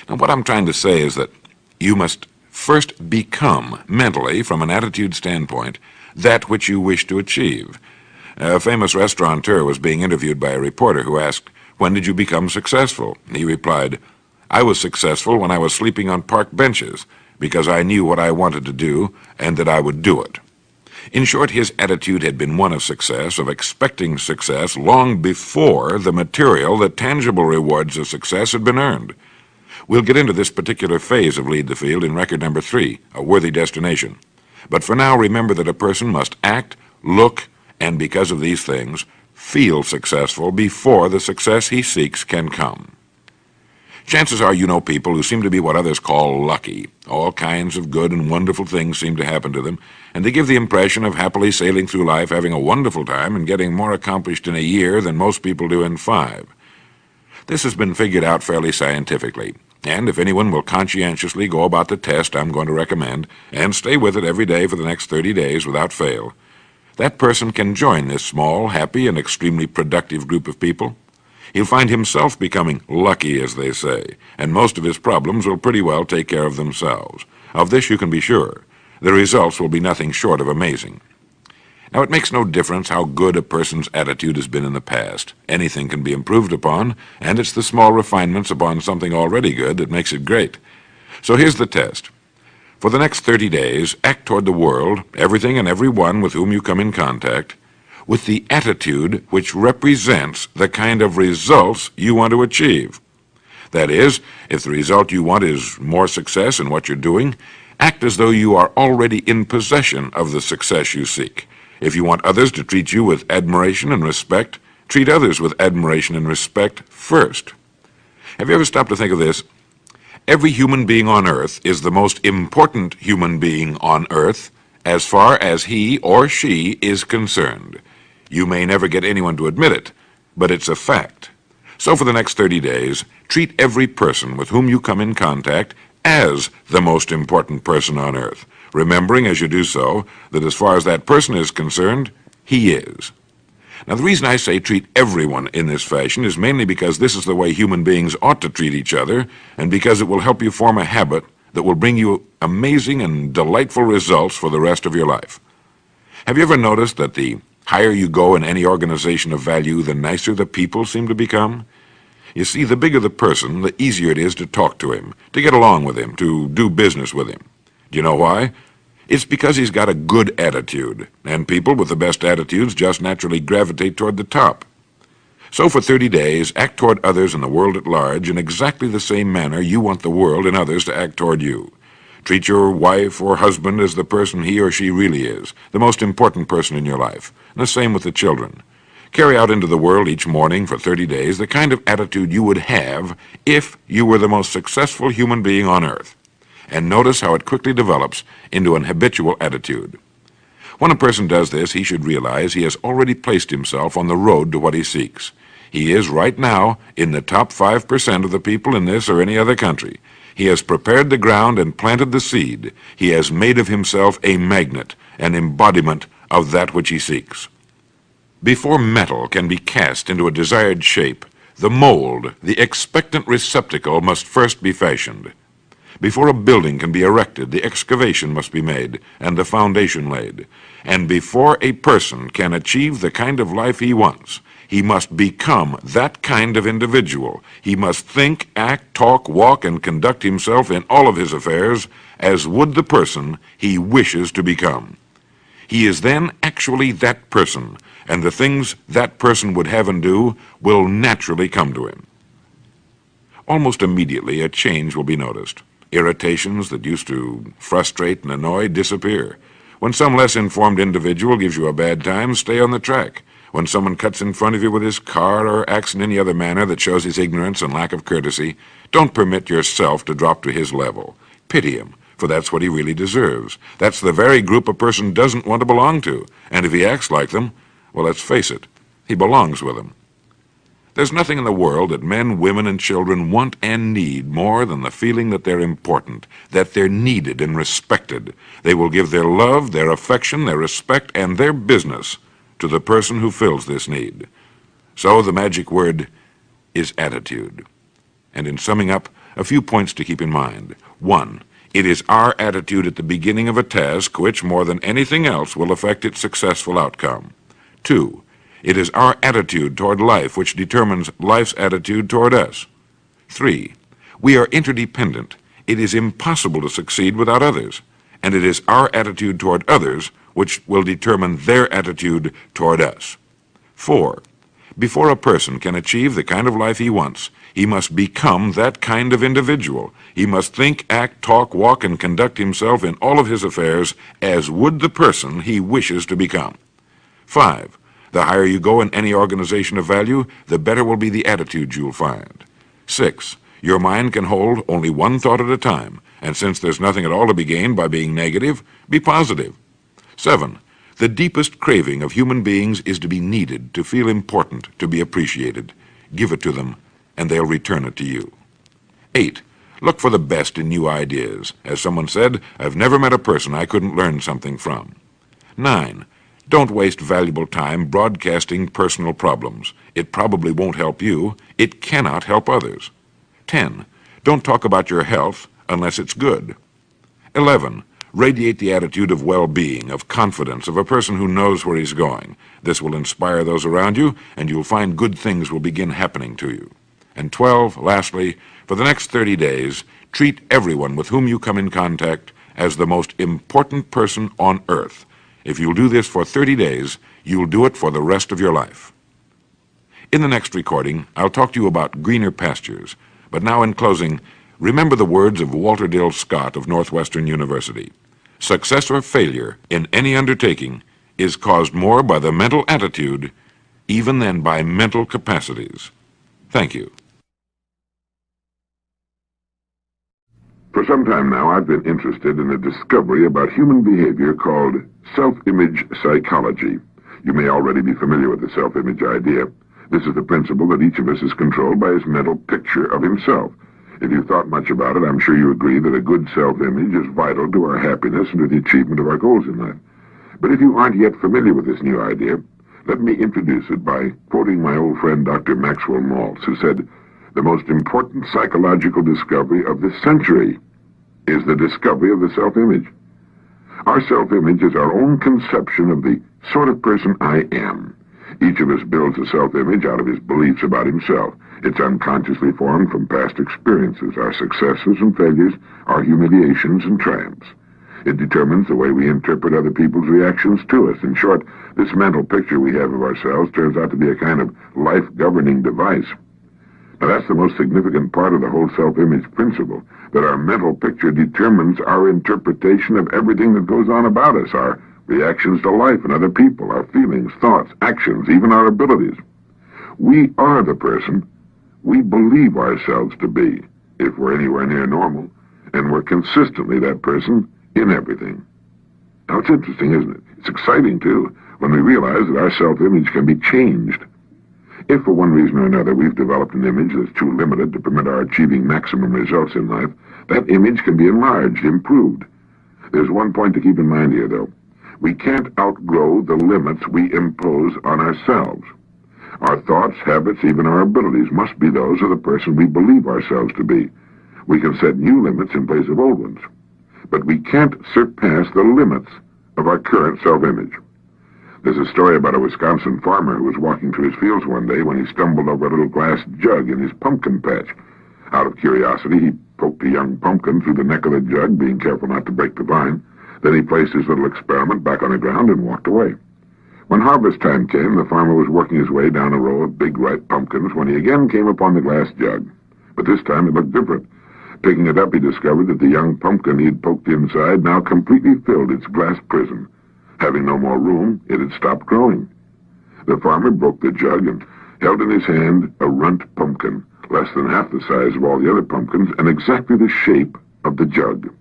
Now, what I'm trying to say is that you must first become, mentally, from an attitude standpoint, that which you wish to achieve. A famous restaurateur was being interviewed by a reporter who asked, "When did you become successful?" He replied, "I was successful when I was sleeping on park benches, because I knew what I wanted to do and that I would do it." In short, his attitude had been one of success, of expecting success, long before the material, the tangible rewards of success had been earned. We'll get into this particular phase of Lead the Field in record number 3, A Worthy Destination. But for now, remember that a person must act, look, and because of these things, feel successful before the success he seeks can come. Chances are you know people who seem to be what others call lucky. All kinds of good and wonderful things seem to happen to them, and they give the impression of happily sailing through life, having a wonderful time, and getting more accomplished in a year than most people do in 5. This has been figured out fairly scientifically, and if anyone will conscientiously go about the test I'm going to recommend, and stay with it every day for the next 30 days without fail, that person can join this small, happy, and extremely productive group of people. He'll find himself becoming lucky, as they say, and most of his problems will pretty well take care of themselves. Of this you can be sure. The results will be nothing short of amazing. Now, it makes no difference how good a person's attitude has been in the past. Anything can be improved upon, and it's the small refinements upon something already good that makes it great. So here's the test. For the next 30 days, act toward the world, everything and everyone with whom you come in contact, with the attitude which represents the kind of results you want to achieve. That is, if the result you want is more success in what you're doing, act as though you are already in possession of the success you seek. If you want others to treat you with admiration and respect, treat others with admiration and respect first. Have you ever stopped to think of this? Every human being on earth is the most important human being on earth as far as he or she is concerned. You may never get anyone to admit it, but it's a fact. So for the next 30 days, treat every person with whom you come in contact as the most important person on earth, remembering as you do so that as far as that person is concerned, he is. Now, the reason I say treat everyone in this fashion is mainly because this is the way human beings ought to treat each other, and because it will help you form a habit that will bring you amazing and delightful results for the rest of your life. Have you ever noticed that the higher you go in any organization of value, the nicer the people seem to become? You see, the bigger the person, the easier it is to talk to him, to get along with him, to do business with him. Do you know why? It's because he's got a good attitude, and people with the best attitudes just naturally gravitate toward the top. So for 30 days, act toward others and the world at large in exactly the same manner you want the world and others to act toward you. Treat your wife or husband as the person he or she really is, the most important person in your life, and the same with the children. Carry out into the world each morning for 30 days the kind of attitude you would have if you were the most successful human being on earth. And notice how it quickly develops into an habitual attitude. When a person does this, he should realize he has already placed himself on the road to what he seeks. He is right now in the top 5% of the people in this or any other country. He has prepared the ground and planted the seed. He has made of himself a magnet, an embodiment of that which he seeks. Before metal can be cast into a desired shape, the mold, the expectant receptacle, must first be fashioned. Before a building can be erected, the excavation must be made and the foundation laid. And before a person can achieve the kind of life he wants, he must become that kind of individual. He must think, act, talk, walk, and conduct himself in all of his affairs as would the person he wishes to become. He is then actually that person, and the things that person would have and do will naturally come to him. Almost immediately, a change will be noticed. Irritations that used to frustrate and annoy disappear. When some less informed individual gives you a bad time, stay on the track. When someone cuts in front of you with his car or acts in any other manner that shows his ignorance and lack of courtesy, don't permit yourself to drop to his level. Pity him, for that's what he really deserves. That's the very group a person doesn't want to belong to, and if he acts like them, well, let's face it, he belongs with them. There's nothing in the world that men, women, and children want and need more than the feeling that they're important, that they're needed and respected. They will give their love, their affection, their respect, and their business to the person who fills this need. So the magic word is attitude. And in summing up, a few points to keep in mind. 1. It is our attitude at the beginning of a task which, more than anything else, will affect its successful outcome. 2. It is our attitude toward life which determines life's attitude toward us. 3. We are interdependent. It is impossible to succeed without others, and it is our attitude toward others which will determine their attitude toward us. 4. Before a person can achieve the kind of life he wants, he must become that kind of individual. He must think, act, talk, walk, and conduct himself in all of his affairs as would the person he wishes to become. 5. The higher you go in any organization of value, the better will be the attitude you'll find. 6. Your mind can hold only one thought at a time, and since there's nothing at all to be gained by being negative, be positive. 7. The deepest craving of human beings is to be needed, to feel important, to be appreciated. Give it to them, and they'll return it to you. 8. Look for the best in new ideas. As someone said, I've never met a person I couldn't learn something from. 9. Don't waste valuable time broadcasting personal problems. It probably won't help you. It cannot help others. 10. Don't talk about your health unless it's good. 11. Radiate the attitude of well-being, of confidence, of a person who knows where he's going. This will inspire those around you, and you'll find good things will begin happening to you. And 12, lastly, for the next 30 days, treat everyone with whom you come in contact as the most important person on earth. If you'll do this for 30 days, you'll do it for the rest of your life. In the next recording, I'll talk to you about greener pastures. But now, in closing, remember the words of Walter Dill Scott of Northwestern University. Success or failure in any undertaking is caused more by the mental attitude even than by mental capacities. Thank you. For some time now, I've been interested in a discovery about human behavior called self-image psychology. You may already be familiar with the self-image idea. This is the principle that each of us is controlled by his mental picture of himself. If you've thought much about it, I'm sure you agree that a good self-image is vital to our happiness and to the achievement of our goals in life. But if you aren't yet familiar with this new idea, let me introduce it by quoting my old friend Dr. Maxwell Maltz, who said, "The most important psychological discovery of this century is the discovery of the self-image." Our self-image is our own conception of the sort of person I am. Each of us builds a self-image out of his beliefs about himself. It's unconsciously formed from past experiences, our successes and failures, our humiliations and triumphs. It determines the way we interpret other people's reactions to us. In short, this mental picture we have of ourselves turns out to be a kind of life-governing device. Now, that's the most significant part of the whole self-image principle, that our mental picture determines our interpretation of everything that goes on about us, our reactions to life and other people, our feelings, thoughts, actions, even our abilities. We are the person we believe ourselves to be, if we're anywhere near normal, and we're consistently that person in everything. Now, it's interesting, isn't it? It's exciting, too, when we realize that our self-image can be changed. If for one reason or another we've developed an image that's too limited to permit our achieving maximum results in life, that image can be enlarged, improved. There's one point to keep in mind here, though. We can't outgrow the limits we impose on ourselves. Our thoughts, habits, even our abilities must be those of the person we believe ourselves to be. We can set new limits in place of old ones, but we can't surpass the limits of our current self-image. There's a story about a Wisconsin farmer who was walking through his fields one day when he stumbled over a little glass jug in his pumpkin patch. Out of curiosity, he poked a young pumpkin through the neck of the jug, being careful not to break the vine. Then he placed his little experiment back on the ground and walked away. When harvest time came, the farmer was working his way down a row of big ripe pumpkins when he again came upon the glass jug. But this time it looked different. Picking it up, he discovered that the young pumpkin he had poked inside now completely filled its glass prison. Having no more room, it had stopped growing. The farmer broke the jug and held in his hand a runt pumpkin, less than half the size of all the other pumpkins and exactly the shape of the jug.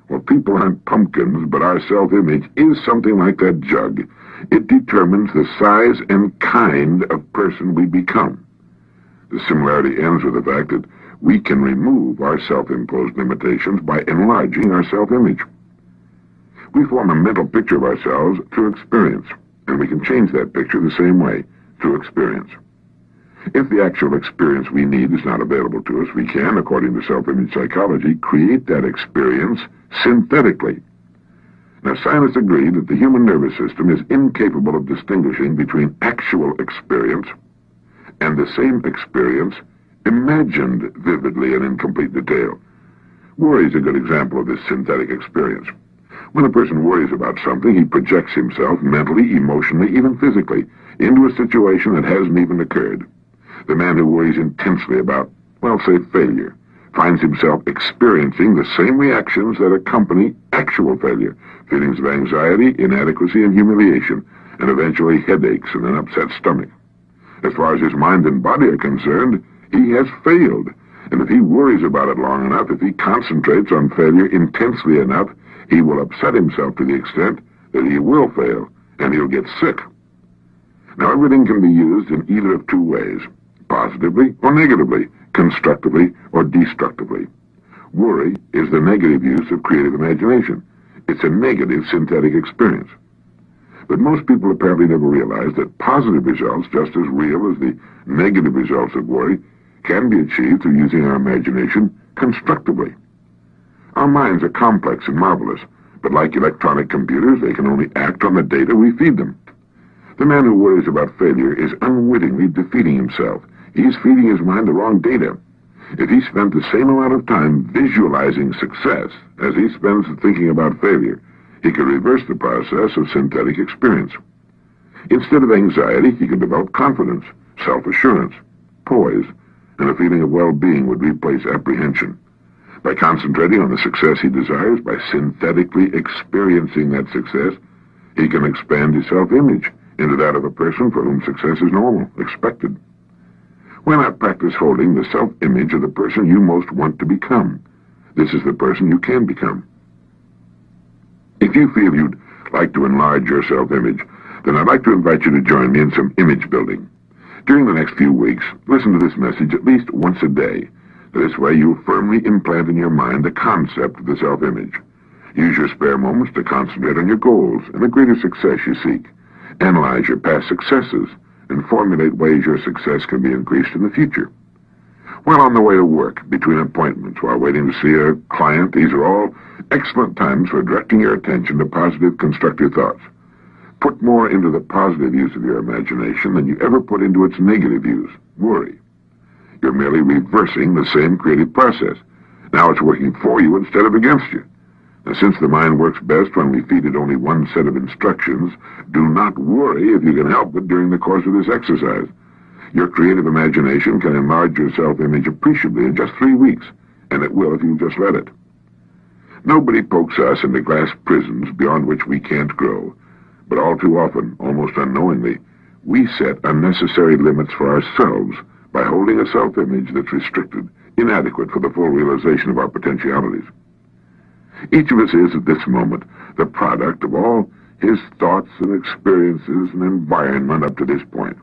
Well, people aren't pumpkins, but our self-image is something like that jug. It determines the size and kind of person we become. The similarity ends with the fact that we can remove our self-imposed limitations by enlarging our self-image. We form a mental picture of ourselves through experience, and we can change that picture the same way, through experience. If the actual experience we need is not available to us, we can, according to self-image psychology, create that experience synthetically. Now, scientists agree that the human nervous system is incapable of distinguishing between actual experience and the same experience imagined vividly and in complete detail. Worry is a good example of this synthetic experience. When a person worries about something, he projects himself mentally, emotionally, even physically, into a situation that hasn't even occurred. The man who worries intensely about, well, say, failure, finds himself experiencing the same reactions that accompany actual failure, feelings of anxiety, inadequacy, and humiliation, and eventually headaches and an upset stomach. As far as his mind and body are concerned, he has failed, and if he worries about it long enough, if he concentrates on failure intensely enough, he will upset himself to the extent that he will fail, and he'll get sick. Now, everything can be used in either of two ways, positively or negatively, constructively or destructively. Worry is the negative use of creative imagination. It's a negative synthetic experience. But most people apparently never realize that positive results, just as real as the negative results of worry, can be achieved through using our imagination constructively. Our minds are complex and marvelous, but like electronic computers, they can only act on the data we feed them. The man who worries about failure is unwittingly defeating himself. He's feeding his mind the wrong data. If he spent the same amount of time visualizing success as he spends thinking about failure, he could reverse the process of synthetic experience. Instead of anxiety, he could develop confidence, self-assurance, poise, and a feeling of well-being would replace apprehension. By concentrating on the success he desires, by synthetically experiencing that success, he can expand his self-image into that of a person for whom success is normal, expected. Why not practice holding the self-image of the person you most want to become? This is the person you can become. If you feel you'd like to enlarge your self-image, then I'd like to invite you to join me in some image building. During the next few weeks, listen to this message at least once a day. This way you'll firmly implant in your mind the concept of the self-image. Use your spare moments to concentrate on your goals and the greater success you seek. Analyze your past successes and formulate ways your success can be increased in the future. While on the way to work, between appointments, while waiting to see a client, these are all excellent times for directing your attention to positive, constructive thoughts. Put more into the positive use of your imagination than you ever put into its negative use, worry. You're merely reversing the same creative process. Now it's working for you instead of against you. Now, since the mind works best when we feed it only one set of instructions, do not worry if you can help it during the course of this exercise. Your creative imagination can enlarge your self-image appreciably in just 3 weeks, and it will if you just let it. Nobody pokes us into glass prisons beyond which we can't grow, but all too often, almost unknowingly, we set unnecessary limits for ourselves by holding a self-image that's restricted, inadequate for the full realization of our potentialities. Each of us is, at this moment, the product of all his thoughts and experiences and environment up to this point.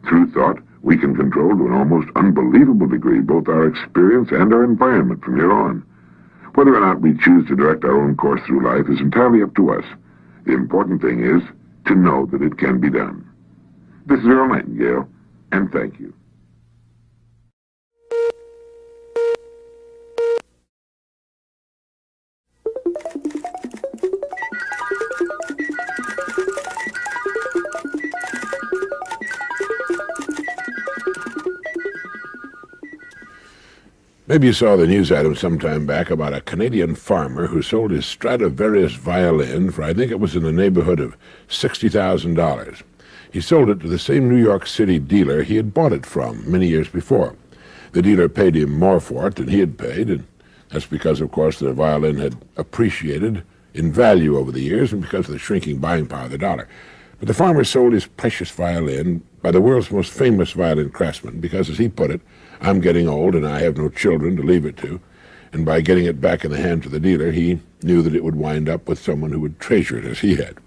Through thought, we can control to an almost unbelievable degree both our experience and our environment from here on. Whether or not we choose to direct our own course through life is entirely up to us. The important thing is to know that it can be done. This is Earl Nightingale, and thank you. Maybe you saw the news item some time back about a Canadian farmer who sold his Stradivarius violin for, I think it was in the neighborhood of $60,000. He sold it to the same New York City dealer he had bought it from many years before. The dealer paid him more for it than he had paid, and that's because, of course, the violin had appreciated in value over the years and because of the shrinking buying power of the dollar. But the farmer sold his precious violin by the world's most famous violin craftsman because, as he put it, I'm getting old and I have no children to leave it to. And by getting it back in the hands of the dealer, he knew that it would wind up with someone who would treasure it as he had.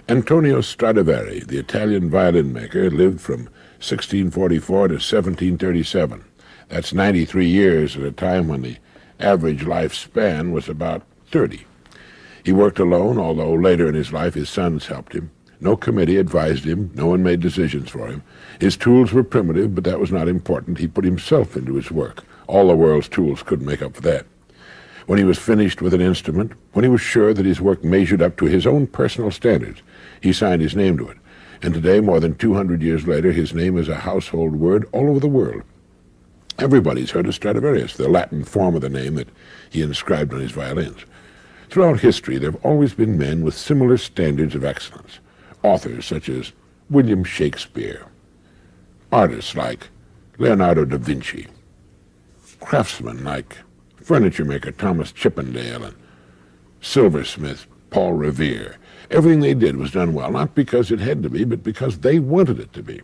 Antonio Stradivari, the Italian violin maker, lived from 1644 to 1737. That's 93 years at a time when the average lifespan was about 30. He worked alone, although later in his life his sons helped him. No committee advised him. No one made decisions for him. His tools were primitive, but that was not important. He put himself into his work. All the world's tools couldn't make up for that. When he was finished with an instrument, when he was sure that his work measured up to his own personal standards, he signed his name to it. And today, more than 200 years later, his name is a household word all over the world. Everybody's heard of Stradivarius, the Latin form of the name that he inscribed on his violins. Throughout history, there have always been men with similar standards of excellence. Authors such as William Shakespeare, artists like Leonardo da Vinci, craftsmen like furniture maker Thomas Chippendale and silversmith Paul Revere. Everything they did was done well, not because it had to be, but because they wanted it to be.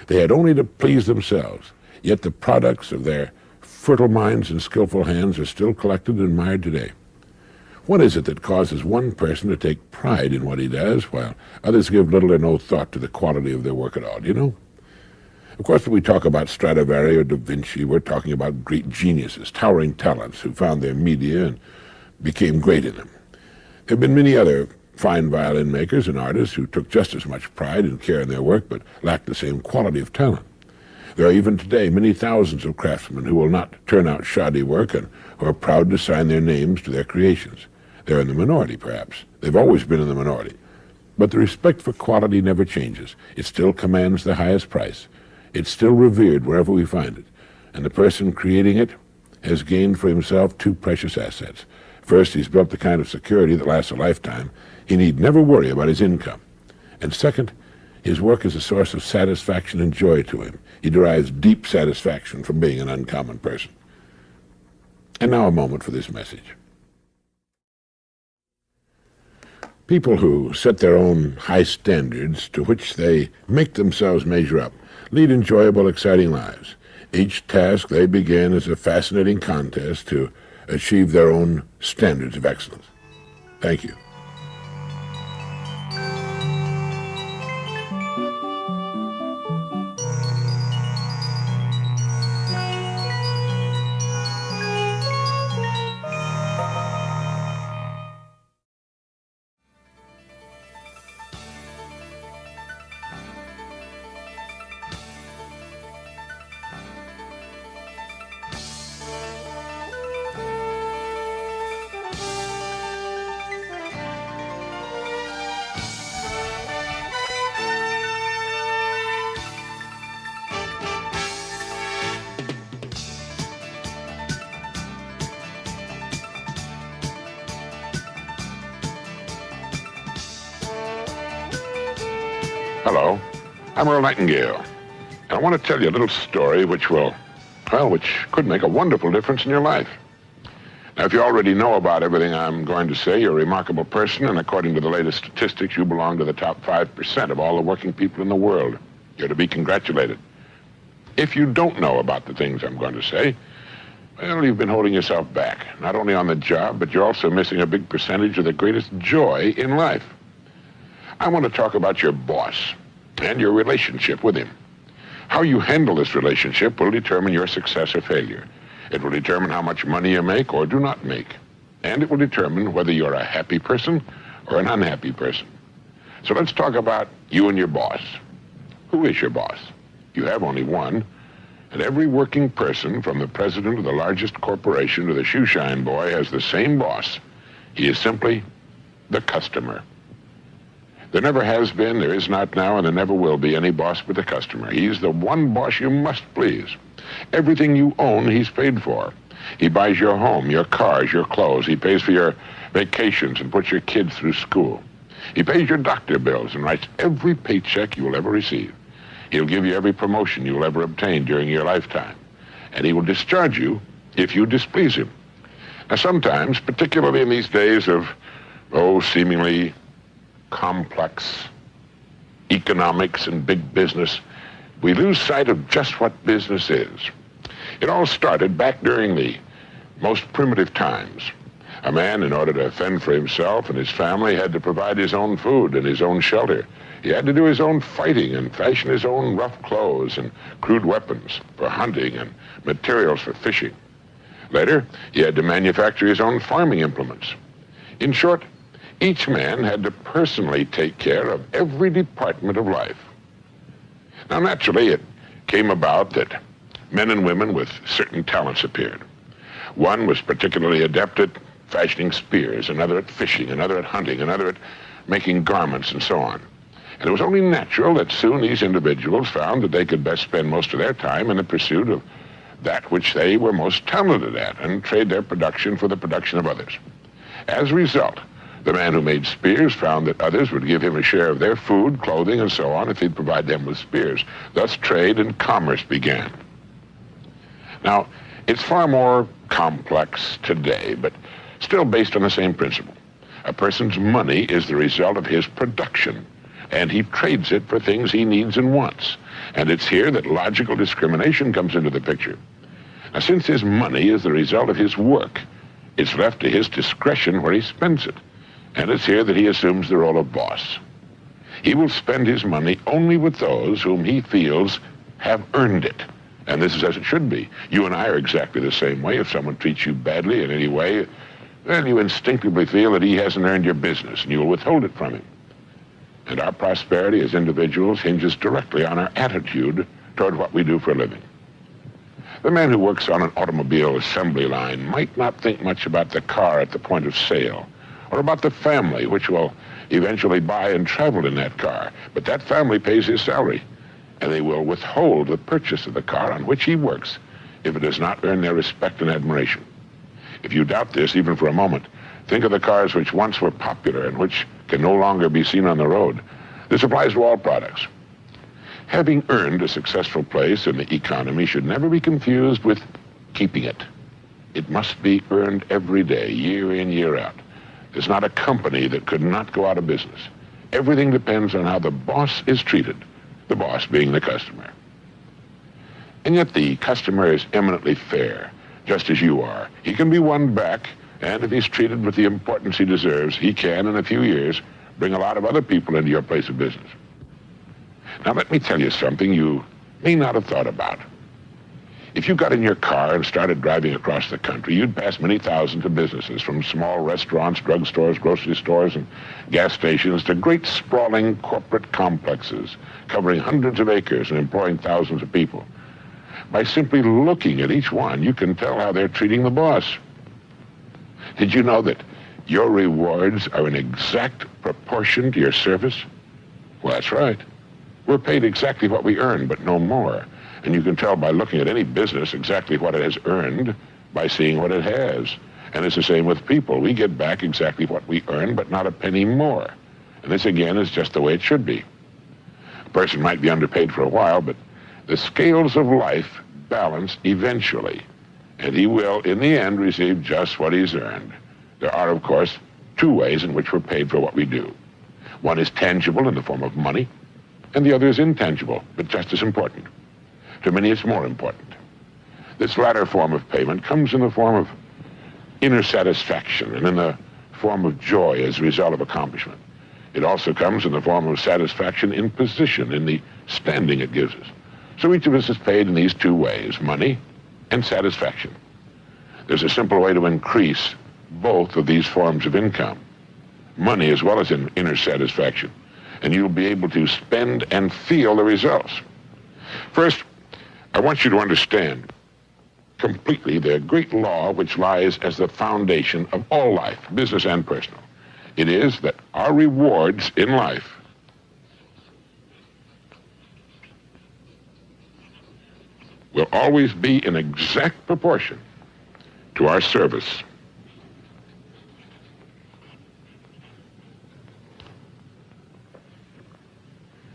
They had only to please themselves, yet the products of their fertile minds and skillful hands are still collected and admired today. What is it that causes one person to take pride in what he does, while others give little or no thought to the quality of their work at all, do you know? Of course, when we talk about Stradivari or Da Vinci, we're talking about great geniuses, towering talents who found their media and became great in them. There have been many other fine violin makers and artists who took just as much pride and care in their work, but lacked the same quality of talent. There are even today many thousands of craftsmen who will not turn out shoddy work and who are proud to sign their names to their creations. They're in the minority, perhaps. They've always been in the minority. But the respect for quality never changes. It still commands the highest price. It's still revered wherever we find it. And the person creating it has gained for himself two precious assets. First, he's built the kind of security that lasts a lifetime. He need never worry about his income. And second, his work is a source of satisfaction and joy to him. He derives deep satisfaction from being an uncommon person. And now a moment for this message. People who set their own high standards to which they make themselves measure up lead enjoyable, exciting lives. Each task they begin is a fascinating contest to achieve their own standards of excellence. Thank you. Hello, I'm Earl Nightingale, and I want to tell you a little story which could make a wonderful difference in your life. Now, if you already know about everything I'm going to say, you're a remarkable person, and according to the latest statistics, you belong to the top 5% of all the working people in the world. You're to be congratulated. If you don't know about the things I'm going to say, well, you've been holding yourself back, not only on the job, but you're also missing a big percentage of the greatest joy in life. I want to talk about your boss and your relationship with him. How you handle this relationship will determine your success or failure. It will determine how much money you make or do not make. And it will determine whether you're a happy person or an unhappy person. So let's talk about you and your boss. Who is your boss? You have only one. And every working person, from the president of the largest corporation to the shoeshine boy, has the same boss. He is simply the customer. There never has been, there is not now, and there never will be any boss but the customer. He's the one boss you must please. Everything you own, he's paid for. He buys your home, your cars, your clothes. He pays for your vacations and puts your kids through school. He pays your doctor bills and writes every paycheck you will ever receive. He'll give you every promotion you will ever obtain during your lifetime. and he will discharge you if you displease him. Now, sometimes, particularly in these days of, seemingly complex economics and big business, we lose sight of just what business is. It all started back during the most primitive times. A man, in order to fend for himself and his family, had to provide his own food and his own shelter. He had to do his own fighting and fashion his own rough clothes and crude weapons for hunting and materials for fishing. Later, he had to manufacture his own farming implements. In short, each man had to personally take care of every department of life. Now, naturally, it came about that men and women with certain talents appeared. One was particularly adept at fashioning spears, another at fishing, another at hunting, another at making garments, and so on. And it was only natural that soon these individuals found that they could best spend most of their time in the pursuit of that which they were most talented at and trade their production for the production of others. As a result, the man who made spears found that others would give him a share of their food, clothing, and so on if he'd provide them with spears. Thus, trade and commerce began. Now, it's far more complex today, but still based on the same principle. A person's money is the result of his production, and he trades it for things he needs and wants. And it's here that logical discrimination comes into the picture. Now, since his money is the result of his work, it's left to his discretion where he spends it. And it's here that he assumes the role of boss. He will spend his money only with those whom he feels have earned it. And this is as it should be. You and I are exactly the same way. If someone treats you badly in any way, well, you instinctively feel that he hasn't earned your business, and you will withhold it from him. And our prosperity as individuals hinges directly on our attitude toward what we do for a living. The man who works on an automobile assembly line might not think much about the car at the point of sale, or about the family which will eventually buy and travel in that car. But that family pays his salary, and they will withhold the purchase of the car on which he works if it does not earn their respect and admiration. If you doubt this, even for a moment, think of the cars which once were popular and which can no longer be seen on the road. This applies to all products. Having earned a successful place in the economy should never be confused with keeping it. It must be earned every day, year in, year out. There's not a company that could not go out of business. Everything depends on how the boss is treated, the boss being the customer. And yet the customer is eminently fair, just as you are. He can be won back, and if he's treated with the importance he deserves, he can, in a few years, bring a lot of other people into your place of business. Now, let me tell you something you may not have thought about. If you got in your car and started driving across the country, you'd pass many thousands of businesses, from small restaurants, drugstores, grocery stores, and gas stations to great sprawling corporate complexes covering hundreds of acres and employing thousands of people. By simply looking at each one, you can tell how they're treating the boss. Did you know that your rewards are in exact proportion to your service? Well, that's right. We're paid exactly what we earn, but no more. And you can tell by looking at any business exactly what it has earned by seeing what it has. And it's the same with people. We get back exactly what we earn, but not a penny more. And this, again, is just the way it should be. A person might be underpaid for a while, but the scales of life balance eventually. And he will, in the end, receive just what he's earned. There are, of course, two ways in which we're paid for what we do. One is tangible in the form of money, and the other is intangible, but just as important. To many, it's more important. This latter form of payment comes in the form of inner satisfaction and in the form of joy as a result of accomplishment. It also comes in the form of satisfaction in position, in the standing it gives us. So each of us is paid in these two ways, money and satisfaction. There's a simple way to increase both of these forms of income, money as well as in inner satisfaction, and you'll be able to spend and feel the results. First, I want you to understand completely the great law which lies as the foundation of all life, business and personal. It is that our rewards in life will always be in exact proportion to our service.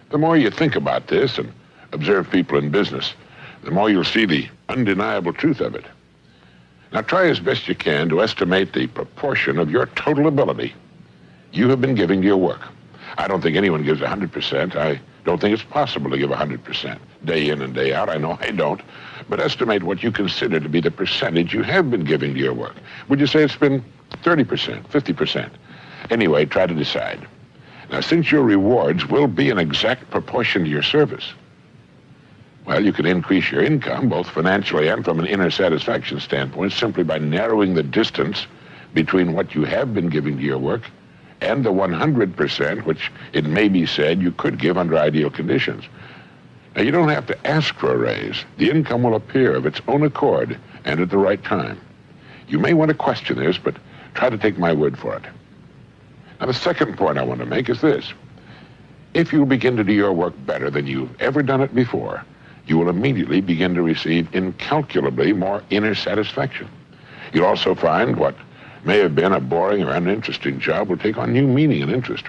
The more you think about this and observe people in business, the more you'll see the undeniable truth of it. Now try as best you can to estimate the proportion of your total ability you have been giving to your work. I don't think anyone gives 100%. I don't think it's possible to give 100%, day in and day out. I know I don't. But estimate what you consider to be the percentage you have been giving to your work. Would you say it's been 30%, 50%? Anyway, try to decide. Now, since your rewards will be an exact proportion to your service, well, you can increase your income, both financially and from an inner satisfaction standpoint, simply by narrowing the distance between what you have been giving to your work and the 100%, which it may be said you could give under ideal conditions. Now, you don't have to ask for a raise. The income will appear of its own accord and at the right time. You may want to question this, but try to take my word for it. Now, the second point I want to make is this. If you begin to do your work better than you've ever done it before, you will immediately begin to receive incalculably more inner satisfaction. You'll also find what may have been a boring or uninteresting job will take on new meaning and interest.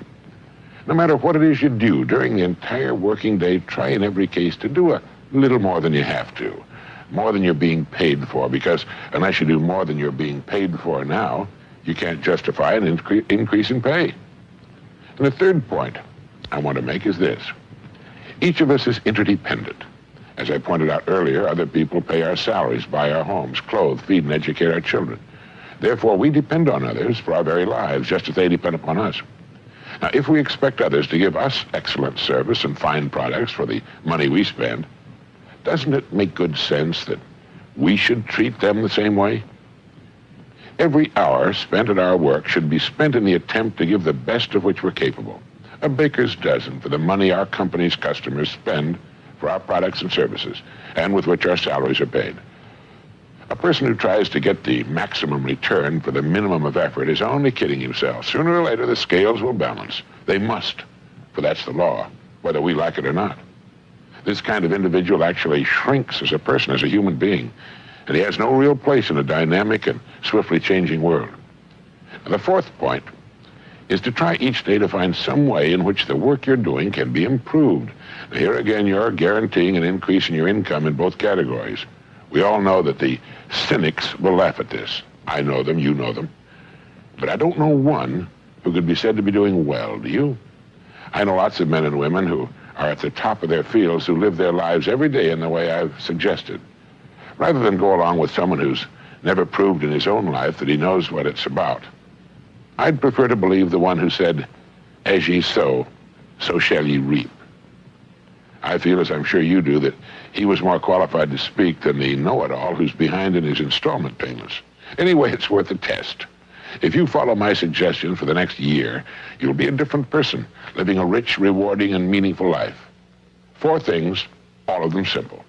No matter what it is you do during the entire working day, try in every case to do a little more than you have to, more than you're being paid for, because unless you do more than you're being paid for now, you can't justify an increase in pay. And the third point I want to make is this. Each of us is interdependent. As I pointed out earlier, other people pay our salaries, buy our homes, clothe, feed, and educate our children. Therefore, we depend on others for our very lives, just as they depend upon us. Now, if we expect others to give us excellent service and fine products for the money we spend, doesn't it make good sense that we should treat them the same way? Every hour spent at our work should be spent in the attempt to give the best of which we're capable. A baker's dozen for the money our company's customers spend for our products and services, and with which our salaries are paid. A person who tries to get the maximum return for the minimum of effort is only kidding himself. Sooner or later, the scales will balance. They must, for that's the law, whether we like it or not. This kind of individual actually shrinks as a person, as a human being, and he has no real place in a dynamic and swiftly changing world. And the fourth point is to try each day to find some way in which the work you're doing can be improved. Now, here again, you're guaranteeing an increase in your income in both categories. We all know that the cynics will laugh at this. I know them, you know them. But I don't know one who could be said to be doing well, do you? I know lots of men and women who are at the top of their fields who live their lives every day in the way I've suggested. Rather than go along with someone who's never proved in his own life that he knows what it's about, I'd prefer to believe the one who said, "As ye sow, so shall ye reap." I feel, as I'm sure you do, that he was more qualified to speak than the know-it-all who's behind in his installment payments. Anyway, it's worth a test. If you follow my suggestions for the next year, you'll be a different person, living a rich, rewarding, and meaningful life. 4 things, all of them simple.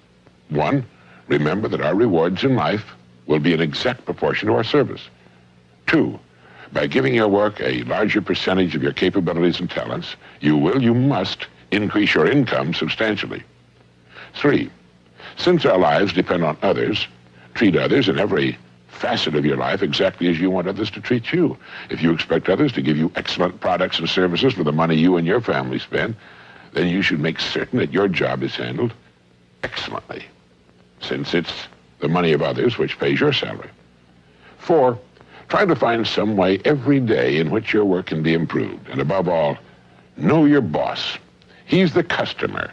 1, remember that our rewards in life will be an exact proportion to our service. 2, by giving your work a larger percentage of your capabilities and talents, you must increase your income substantially. 3, since our lives depend on others, treat others in every facet of your life exactly as you want others to treat you. If you expect others to give you excellent products and services for the money you and your family spend, then you should make certain that your job is handled excellently, since it's the money of others which pays your salary. 4, try to find some way every day in which your work can be improved. And above all, know your boss. He's the customer.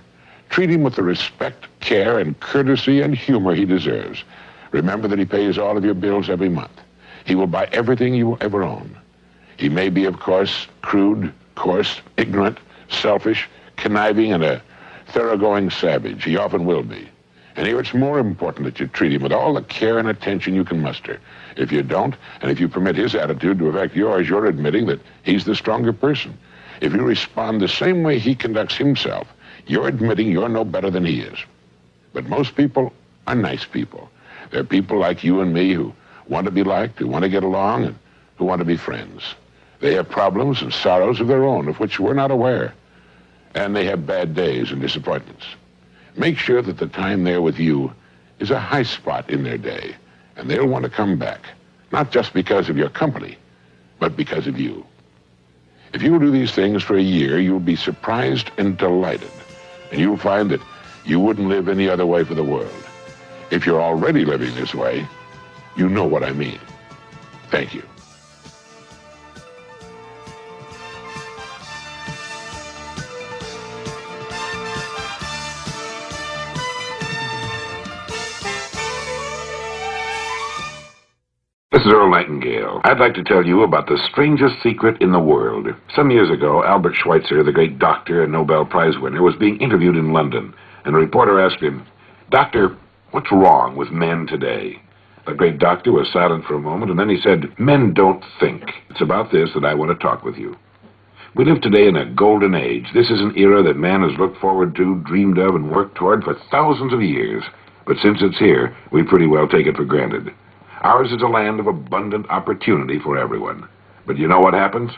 Treat him with the respect, care, and courtesy and humor he deserves. Remember that he pays all of your bills every month. He will buy everything you will ever own. He may be, of course, crude, coarse, ignorant, selfish, conniving, and a thoroughgoing savage. He often will be. And here it's more important that you treat him with all the care and attention you can muster. If you don't, and if you permit his attitude to affect yours, you're admitting that he's the stronger person. If you respond the same way he conducts himself, you're admitting you're no better than he is. But most people are nice people. They're people like you and me who want to be liked, who want to get along, and who want to be friends. They have problems and sorrows of their own, of which we're not aware. And they have bad days and disappointments. Make sure that the time they're with you is a high spot in their day, and they'll want to come back, not just because of your company, but because of you. If you will do these things for a year, you'll be surprised and delighted, and you'll find that you wouldn't live any other way for the world. If you're already living this way, you know what I mean. Thank you. This is Earl Nightingale. I'd like to tell you about the strangest secret in the world. Some years ago, Albert Schweitzer, the great doctor and Nobel Prize winner, was being interviewed in London, and a reporter asked him, "Doctor, what's wrong with men today?" The great doctor was silent for a moment, and then he said, "Men don't think. It's about this that I want to talk with you. We live today in a golden age. This is an era that man has looked forward to, dreamed of, and worked toward for thousands of years. But since it's here, we pretty well take it for granted. Ours is a land of abundant opportunity for everyone. But you know what happens?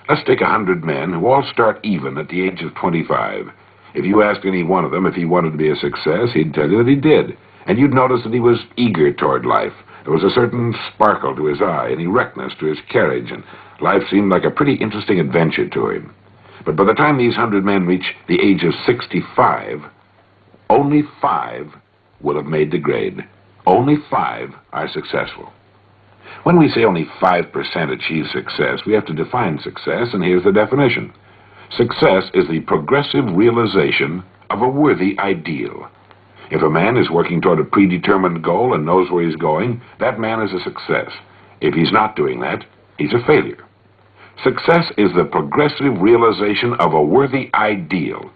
Let's take 100 men who all start even at the age of 25. If you asked any one of them if he wanted to be a success, he'd tell you that he did. And you'd notice that he was eager toward life. There was a certain sparkle to his eye, an erectness to his carriage, and life seemed like a pretty interesting adventure to him. But by the time these 100 men reach the age of 65, only 5 will have made the grade. Only 5 are successful. When we say only 5% achieve success, we have to define success, and here's the definition. Success is the progressive realization of a worthy ideal. If a man is working toward a predetermined goal and knows where he's going, that man is a success. If he's not doing that, he's a failure. Success is the progressive realization of a worthy ideal.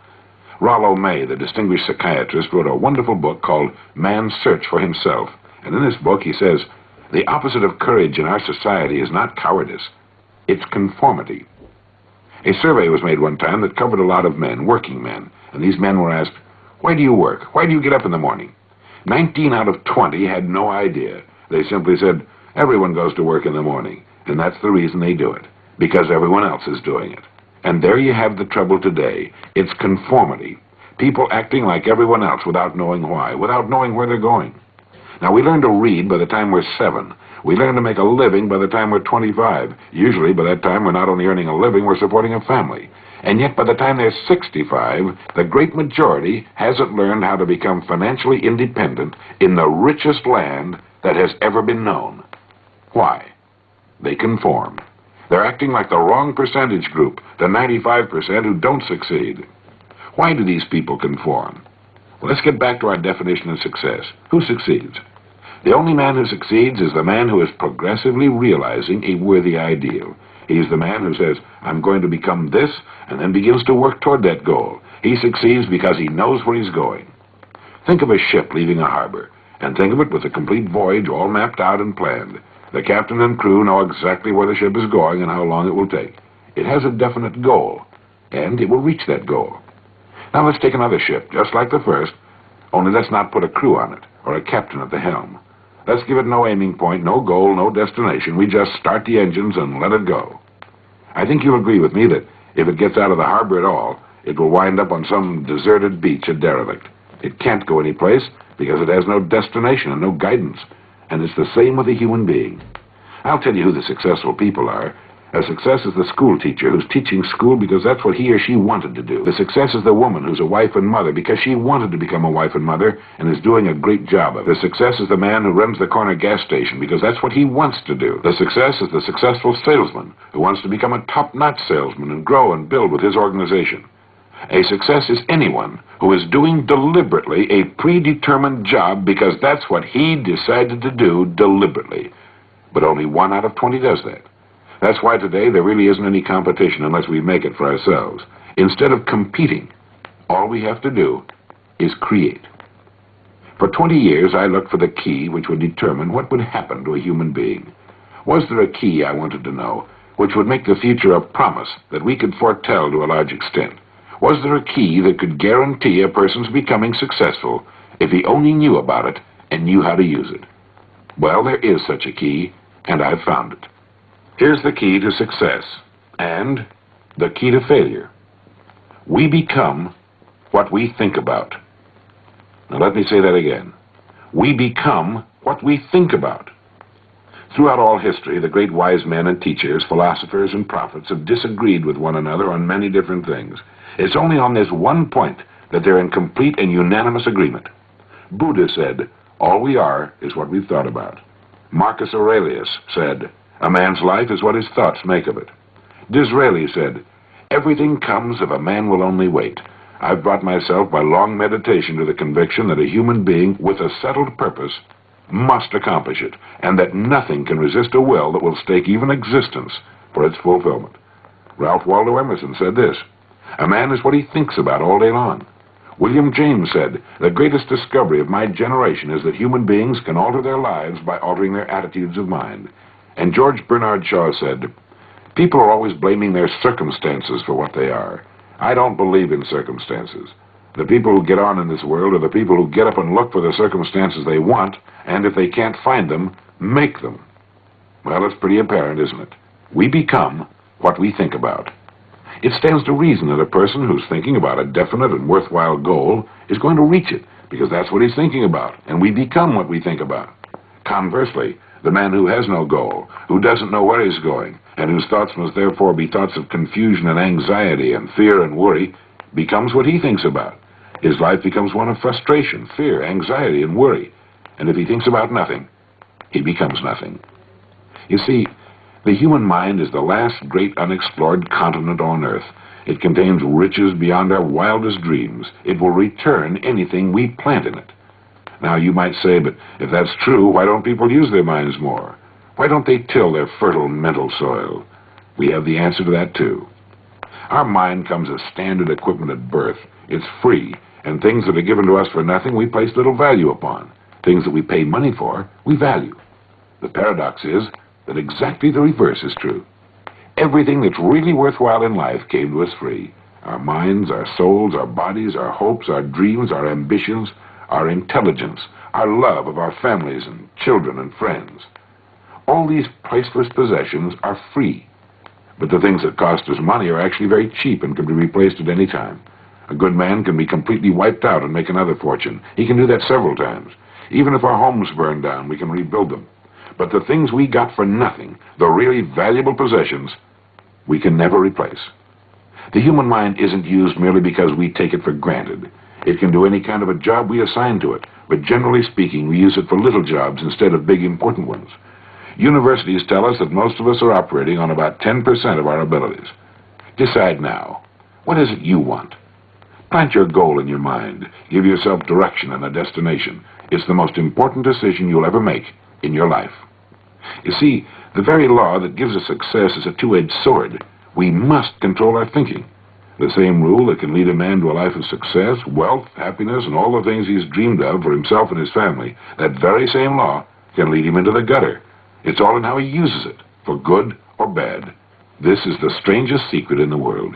Rollo May, the distinguished psychiatrist, wrote a wonderful book called Man's Search for Himself. And in this book he says, the opposite of courage in our society is not cowardice, it's conformity. A survey was made one time that covered a lot of men, working men, and these men were asked, "Why do you work? Why do you get up in the morning?" 19 out of 20 had no idea. They simply said, everyone goes to work in the morning, and that's the reason they do it, because everyone else is doing it. And there you have the trouble today. It's conformity. People acting like everyone else without knowing why, without knowing where they're going. Now, we learn to read by the time we're 7. We learn to make a living by the time we're 25. Usually, by that time, we're not only earning a living, we're supporting a family. And yet, by the time they're 65, the great majority hasn't learned how to become financially independent in the richest land that has ever been known. Why? They conform. They're acting like the wrong percentage group, the 95% who don't succeed. Why do these people conform? Well, let's get back to our definition of success. Who succeeds? The only man who succeeds is the man who is progressively realizing a worthy ideal. He's the man who says, I'm going to become this, and then begins to work toward that goal. He succeeds because he knows where he's going. Think of a ship leaving a harbor, and think of it with a complete voyage all mapped out and planned. The captain and crew know exactly where the ship is going and how long it will take. It has a definite goal, and it will reach that goal. Now let's take another ship, just like the first, only let's not put a crew on it, or a captain at the helm. Let's give it no aiming point, no goal, no destination. We just start the engines and let it go. I think you'll agree with me that if it gets out of the harbor at all, it will wind up on some deserted beach, a derelict. It can't go anyplace because it has no destination and no guidance. And it's the same with a human being. I'll tell you who the successful people are. A success is the school teacher who's teaching school because that's what he or she wanted to do. The success is the woman who's a wife and mother because she wanted to become a wife and mother and is doing a great job of it. The success is the man who runs the corner gas station because that's what he wants to do. The success is the successful salesman who wants to become a top-notch salesman and grow and build with his organization. A success is anyone who is doing deliberately a predetermined job because that's what he decided to do deliberately. But only 1 out of 20 does that. That's why today there really isn't any competition unless we make it for ourselves. Instead of competing, all we have to do is create. For 20 years, I looked for the key which would determine what would happen to a human being. Was there a key, I wanted to know, which would make the future a promise that we could foretell to a large extent? Was there a key that could guarantee a person's becoming successful if he only knew about it and knew how to use it? Well, there is such a key, and I've found it. Here's the key to success, and the key to failure. We become what we think about. Now let me say that again. We become what we think about. Throughout all history, the great wise men and teachers, philosophers and prophets have disagreed with one another on many different things. It's only on this one point that they're in complete and unanimous agreement. Buddha said, All we are is what we've thought about. Marcus Aurelius said, "A man's life is what his thoughts make of it." Disraeli said, "Everything comes if a man will only wait." I've brought myself by long meditation to the conviction that a human being with a settled purpose must accomplish it, and that nothing can resist a will that will stake even existence for its fulfillment. Ralph Waldo Emerson said this, "A man is what he thinks about all day long." William James said, "The greatest discovery of my generation is that human beings can alter their lives by altering their attitudes of mind." And George Bernard Shaw said, "People are always blaming their circumstances for what they are. I don't believe in circumstances. The people who get on in this world are the people who get up and look for the circumstances they want, and if they can't find them, make them." Well, it's pretty apparent, isn't it? We become what we think about. It stands to reason that a person who's thinking about a definite and worthwhile goal is going to reach it, because that's what he's thinking about, and we become what we think about. Conversely, the man who has no goal, who doesn't know where he's going, and whose thoughts must therefore be thoughts of confusion and anxiety and fear and worry, becomes what he thinks about. His life becomes one of frustration, fear, anxiety, and worry, and if he thinks about nothing, he becomes nothing. You see, the human mind is the last great unexplored continent on Earth. It contains riches beyond our wildest dreams. It will return anything we plant in it. Now, you might say, but if that's true, why don't people use their minds more? Why don't they till their fertile mental soil? We have the answer to that, too. Our mind comes as standard equipment at birth. It's free, and things that are given to us for nothing we place little value upon. Things that we pay money for, we value. The paradox is that exactly the reverse is true. Everything that's really worthwhile in life came to us free. Our minds, our souls, our bodies, our hopes, our dreams, our ambitions, our intelligence, our love of our families and children and friends. All these priceless possessions are free. But the things that cost us money are actually very cheap and can be replaced at any time. A good man can be completely wiped out and make another fortune. He can do that several times. Even if our homes burn down, we can rebuild them. But the things we got for nothing, the really valuable possessions, we can never replace. The human mind isn't used merely because we take it for granted. It can do any kind of a job we assign to it, but generally speaking, we use it for little jobs instead of big important ones. Universities tell us that most of us are operating on about 10% of our abilities. Decide now. What is it you want? Plant your goal in your mind. Give yourself direction and a destination. It's the most important decision you'll ever make in your life. You see, the very law that gives us success is a two-edged sword. We must control our thinking. The same rule that can lead a man to a life of success, wealth, happiness, and all the things he's dreamed of for himself and his family, that very same law can lead him into the gutter. It's all in how he uses it, for good or bad. This is the strangest secret in the world.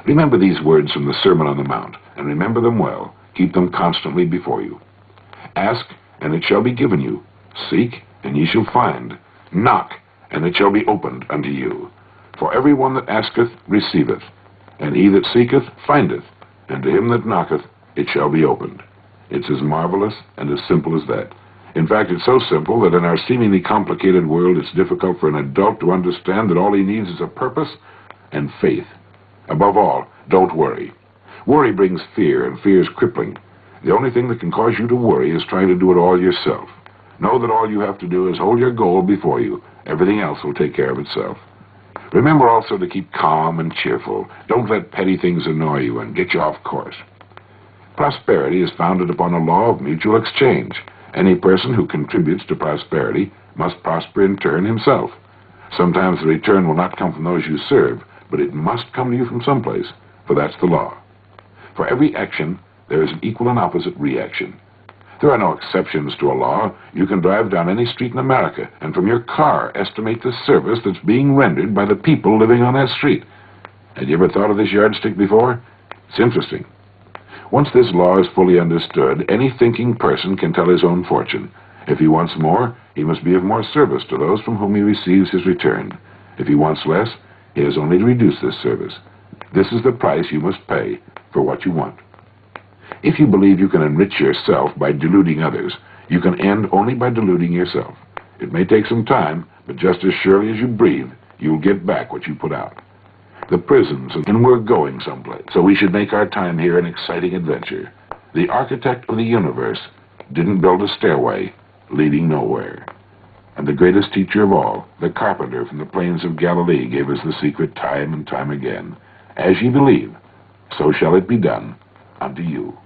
Remember these words from the Sermon on the Mount, and remember them well. Keep them constantly before you. Ask, and it shall be given you. Seek, and ye shall find. Knock, and it shall be opened unto you. For every one that asketh receiveth, and he that seeketh findeth, and to him that knocketh it shall be opened. It's as marvelous and as simple as that. In fact, it's so simple that in our seemingly complicated world, it's difficult for an adult to understand that all he needs is a purpose and faith. Above all, don't worry. Worry brings fear, and fear is crippling. The only thing that can cause you to worry is trying to do it all yourself. Know that all you have to do is hold your goal before you. Everything else will take care of itself. Remember also to keep calm and cheerful. Don't let petty things annoy you and get you off course. Prosperity is founded upon a law of mutual exchange. Any person who contributes to prosperity must prosper in turn himself. Sometimes the return will not come from those you serve, but it must come to you from someplace, for that's the law. For every action, there is an equal and opposite reaction. There are no exceptions to a law. You can drive down any street in America, and from your car estimate the service that's being rendered by the people living on that street. Had you ever thought of this yardstick before? It's interesting. Once this law is fully understood, any thinking person can tell his own fortune. If he wants more, he must be of more service to those from whom he receives his return. If he wants less, he has only to reduce this service. This is the price you must pay for what you want. If you believe you can enrich yourself by deluding others, you can end only by deluding yourself. It may take some time, but just as surely as you breathe, you'll get back what you put out. The prisons, and we're going someplace, so we should make our time here an exciting adventure. The architect of the universe didn't build a stairway leading nowhere. And the greatest teacher of all, the carpenter from the plains of Galilee, gave us the secret time and time again. As ye believe, so shall it be done unto you.